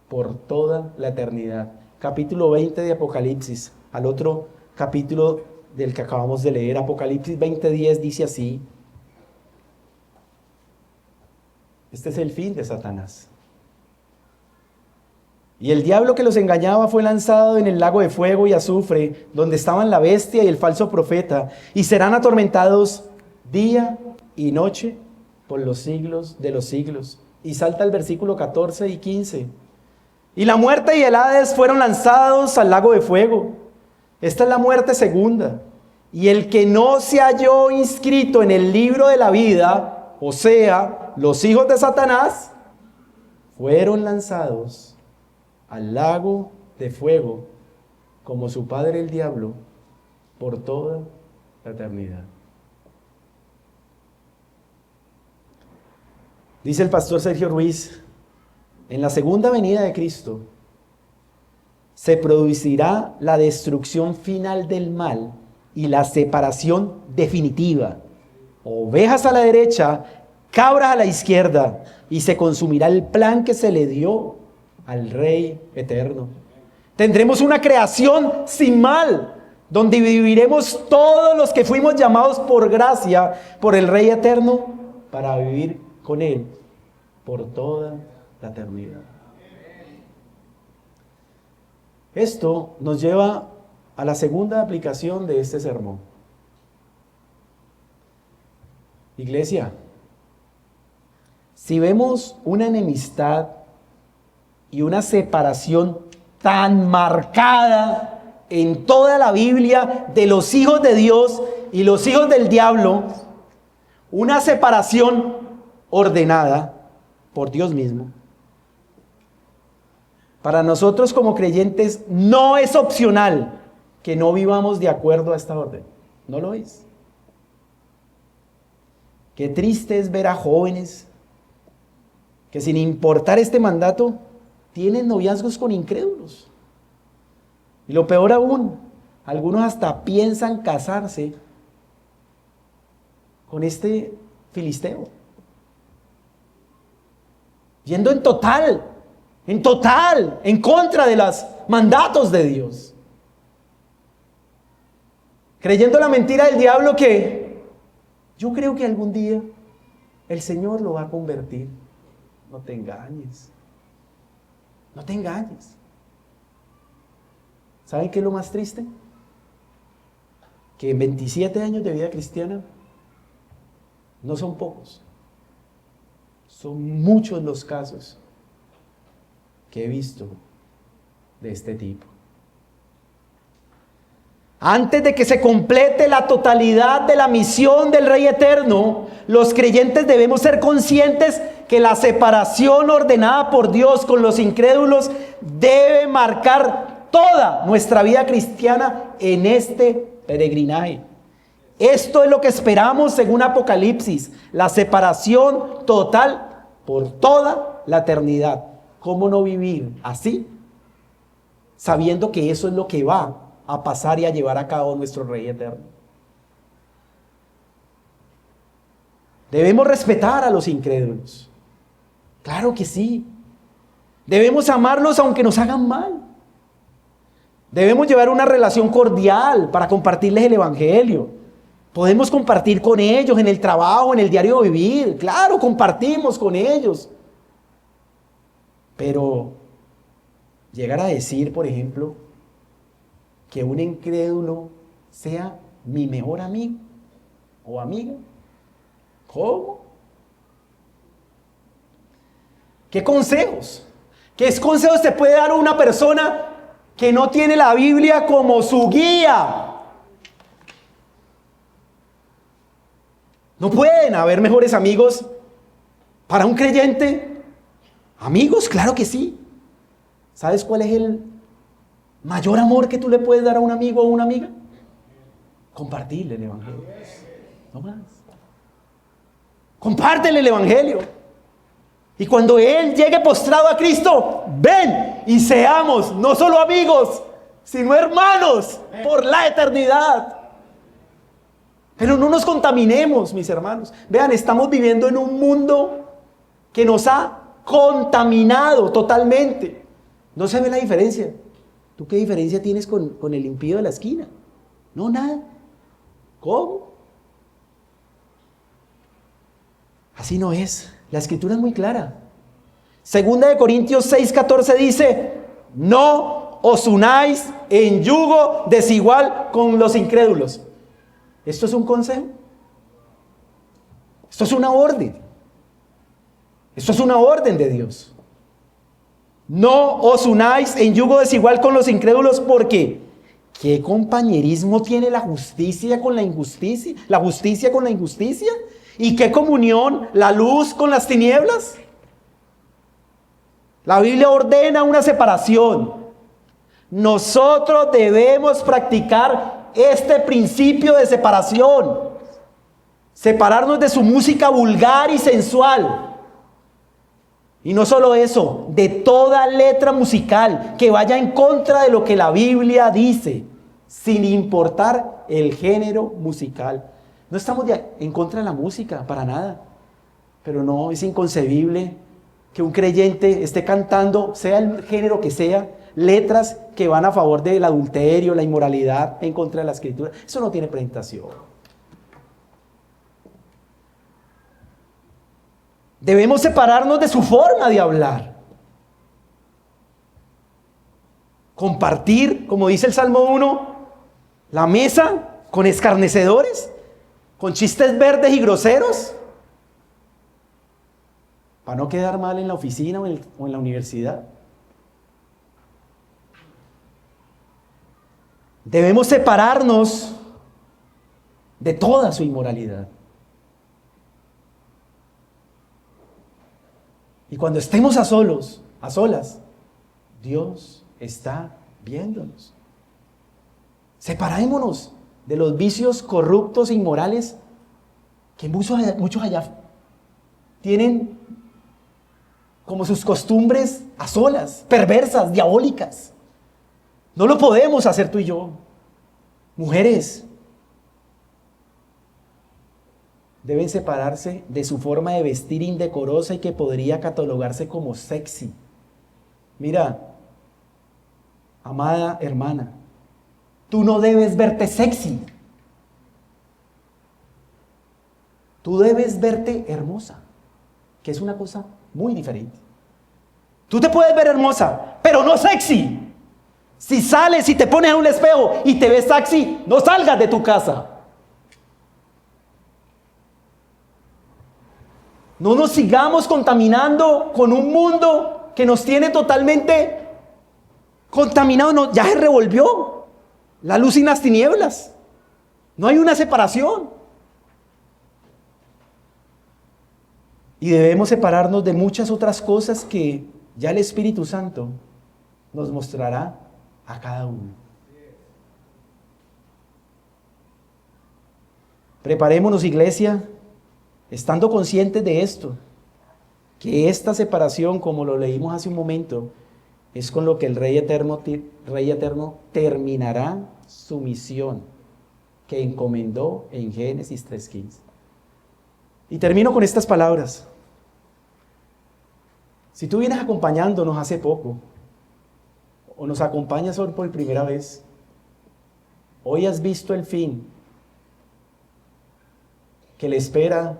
por toda la eternidad. Capítulo 20 de Apocalipsis, al otro capítulo del que acabamos de leer, Apocalipsis 20:10, dice así: este es el fin de Satanás. Y el diablo que los engañaba fue lanzado en el lago de fuego y azufre, donde estaban la bestia y el falso profeta, y serán atormentados día y noche por los siglos de los siglos. Y salta el versículo 14 y 15. Y la muerte y el Hades fueron lanzados al lago de fuego. Esta es la muerte segunda. Y el que no se halló inscrito en el libro de la vida, o sea, los hijos de Satanás, fueron lanzados al lago de fuego, como su padre el diablo, por toda la eternidad. Dice el pastor Sergio Ruiz: en la segunda venida de Cristo se producirá la destrucción final del mal y la separación definitiva. Ovejas a la derecha, cabras a la izquierda, y se consumirá el plan que se le dio al Rey eterno. Tendremos una creación sin mal, donde viviremos todos los que fuimos llamados por gracia, por el Rey eterno, para vivir con Él por toda la eternidad. Esto nos lleva a la segunda aplicación de este sermón. Iglesia, si vemos una enemistad y una separación tan marcada en toda la Biblia de los hijos de Dios y los hijos del diablo, una separación ordenada por Dios mismo, para nosotros como creyentes no es opcional que no vivamos de acuerdo a esta orden. No lo es. Qué triste es ver a jóvenes que, sin importar este mandato, tienen noviazgos con incrédulos. Y lo peor aún, algunos hasta piensan casarse con este filisteo, yendo en total, en contra de los mandatos de Dios, creyendo la mentira del diablo que yo creo que algún día el Señor lo va a convertir. No te engañes. No te engañes. ¿Saben qué es lo más triste? Que en 27 años de vida cristiana no son pocos. Son muchos los casos que he visto de este tipo. Antes de que se complete la totalidad de la misión del Rey eterno, los creyentes debemos ser conscientes que la separación ordenada por Dios con los incrédulos debe marcar toda nuestra vida cristiana en este peregrinaje. Esto es lo que esperamos según Apocalipsis, la separación total por toda la eternidad. ¿Cómo no vivir así? Sabiendo que eso es lo que va a pasar y a llevar a cabo nuestro Rey eterno. Debemos respetar a los incrédulos. Claro que sí. Debemos amarlos aunque nos hagan mal. Debemos llevar una relación cordial para compartirles el evangelio. Podemos compartir con ellos en el trabajo, en el diario vivir. Claro, compartimos con ellos. Pero llegar a decir, por ejemplo, que un incrédulo sea mi mejor amigo o amiga. ¿Cómo? ¿Qué consejos? ¿Qué consejos te puede dar una persona que no tiene la Biblia como su guía? ¿No pueden haber mejores amigos para un creyente? Amigos, claro que sí. ¿Sabes cuál es el mayor amor que tú le puedes dar a un amigo o a una amiga? Compartirle el evangelio. No más. Compártele el evangelio. Y cuando él llegue postrado a Cristo, ven y seamos no solo amigos, sino hermanos por la eternidad. Pero no nos contaminemos, mis hermanos. Vean, estamos viviendo en un mundo que nos ha contaminado totalmente. No se ve la diferencia. ¿Tú qué diferencia tienes con el impío de la esquina? No, nada. ¿Cómo? Así no es. La escritura es muy clara. Segunda de Corintios 6:14 dice: no os unáis en yugo desigual con los incrédulos. ¿Esto es un consejo? Esto es una orden. Esto es una orden de Dios. No os unáis en yugo desigual con los incrédulos, porque ¿qué compañerismo tiene la justicia con la injusticia? ¿La justicia con la injusticia? ¿Y qué comunión la luz con las tinieblas? La Biblia ordena una separación. Nosotros debemos practicar este principio de separación. Separarnos de su música vulgar y sensual. Y no solo eso, de toda letra musical que vaya en contra de lo que la Biblia dice, sin importar el género musical. No estamos en contra de la música, para nada. Pero no, es inconcebible que un creyente esté cantando, sea el género que sea, letras que van a favor del adulterio, la inmoralidad, en contra de la escritura. Eso no tiene presentación. Debemos separarnos de su forma de hablar. Compartir, como dice el Salmo 1, la mesa con escarnecedores, con chistes verdes y groseros, para no quedar mal en la oficina o en la universidad. Debemos separarnos de toda su inmoralidad. Y cuando estemos a solas, Dios está viéndonos. Separémonos de los vicios corruptos e inmorales que muchos allá tienen como sus costumbres a solas, perversas, diabólicas. No lo podemos hacer tú y yo. Mujeres deben separarse de su forma de vestir indecorosa y que podría catalogarse como sexy. Mira, amada hermana, tú no debes verte sexy. Tú debes verte hermosa, que es una cosa muy diferente. Tú te puedes ver hermosa, pero no sexy. Si sales y te pones a un espejo y te ves sexy, no salgas de tu casa. No nos sigamos contaminando con un mundo que nos tiene totalmente contaminados. Ya se revolvió la luz y las tinieblas. No hay una separación. Y debemos separarnos de muchas otras cosas que ya el Espíritu Santo nos mostrará a cada uno. Preparémonos, iglesia, estando conscientes de esto, que esta separación, como lo leímos hace un momento, es con lo que el Rey Eterno terminará su misión que encomendó en Génesis 3:15. Y termino con estas palabras. Si tú vienes acompañándonos hace poco, o nos acompañas hoy por primera vez, hoy has visto el fin que le espera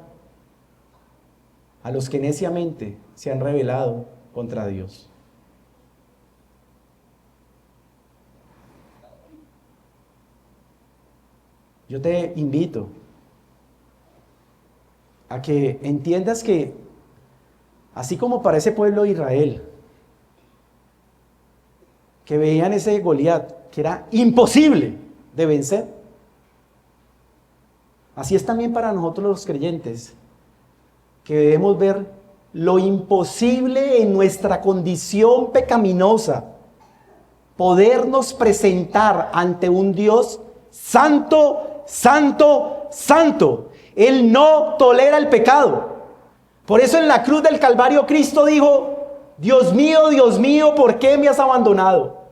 a los que neciamente se han rebelado contra Dios. Yo te invito a que entiendas que, así como para ese pueblo de Israel, que veían ese Goliat, que era imposible de vencer, así es también para nosotros los creyentes, que debemos ver lo imposible en nuestra condición pecaminosa, podernos presentar ante un Dios santo, santo, santo. Él no tolera el pecado. Por eso en la cruz del Calvario Cristo dijo: Dios mío, ¿por qué me has abandonado?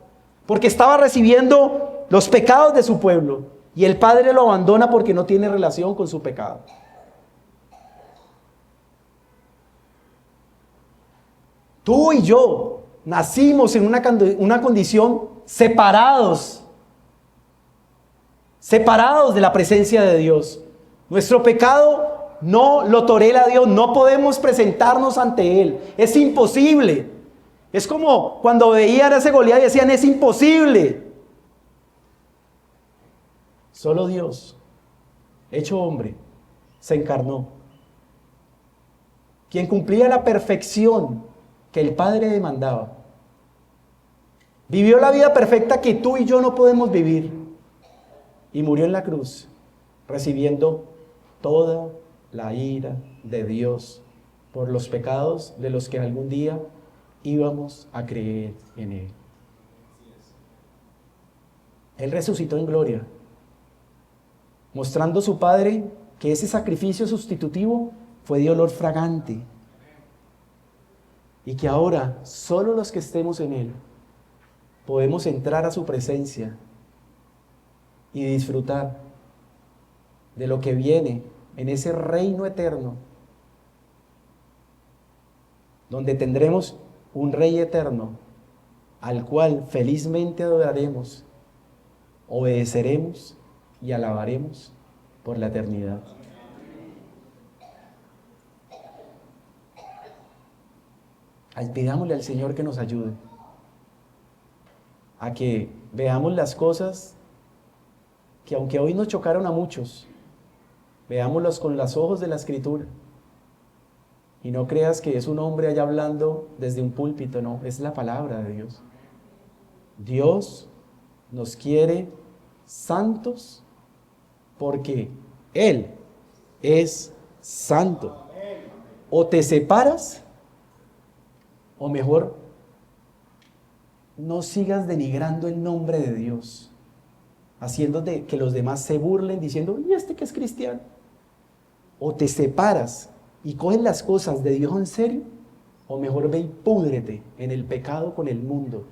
Porque estaba recibiendo los pecados de su pueblo y el Padre lo abandona porque no tiene relación con su pecado. Tú y yo nacimos en una condición separados de la presencia de Dios. Nuestro pecado no lo tolera Dios, no podemos presentarnos ante Él, es imposible. Es como cuando veían a ese Goliat y decían: es imposible. Solo Dios, hecho hombre, se encarnó, quien cumplía la perfección que el Padre demandaba. Vivió la vida perfecta que tú y yo no podemos vivir y murió en la cruz, recibiendo toda la ira de Dios por los pecados de los que algún día íbamos a creer en Él. Él resucitó en gloria, mostrando a su Padre que ese sacrificio sustitutivo fue de olor fragante y que ahora solo los que estemos en Él podemos entrar a su presencia y disfrutar de lo que viene en ese reino eterno, donde tendremos un Rey eterno al cual felizmente adoraremos, obedeceremos y alabaremos por la eternidad. Pidámosle al Señor que nos ayude a que veamos las cosas que, aunque hoy nos chocaron a muchos, veámoslas con los ojos de la Escritura. Y no creas que es un hombre allá hablando desde un púlpito, no, es la palabra de Dios. Dios nos quiere santos porque Él es santo. O te separas, o mejor, no sigas denigrando el nombre de Dios, haciendo que los demás se burlen diciendo: ¿y este que es cristiano? O te separas y coges las cosas de Dios en serio, o mejor ve y púdrete en el pecado con el mundo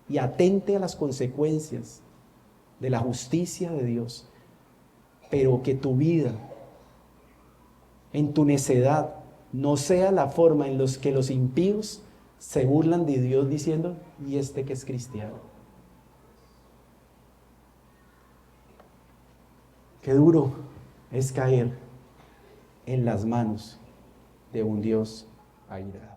y atente a las consecuencias de la justicia de Dios. Pero que tu vida, en tu necedad, no sea la forma en la que los impíos se burlan de Dios diciendo: ¿y este que es cristiano? Qué duro es caer en las manos de un Dios airado.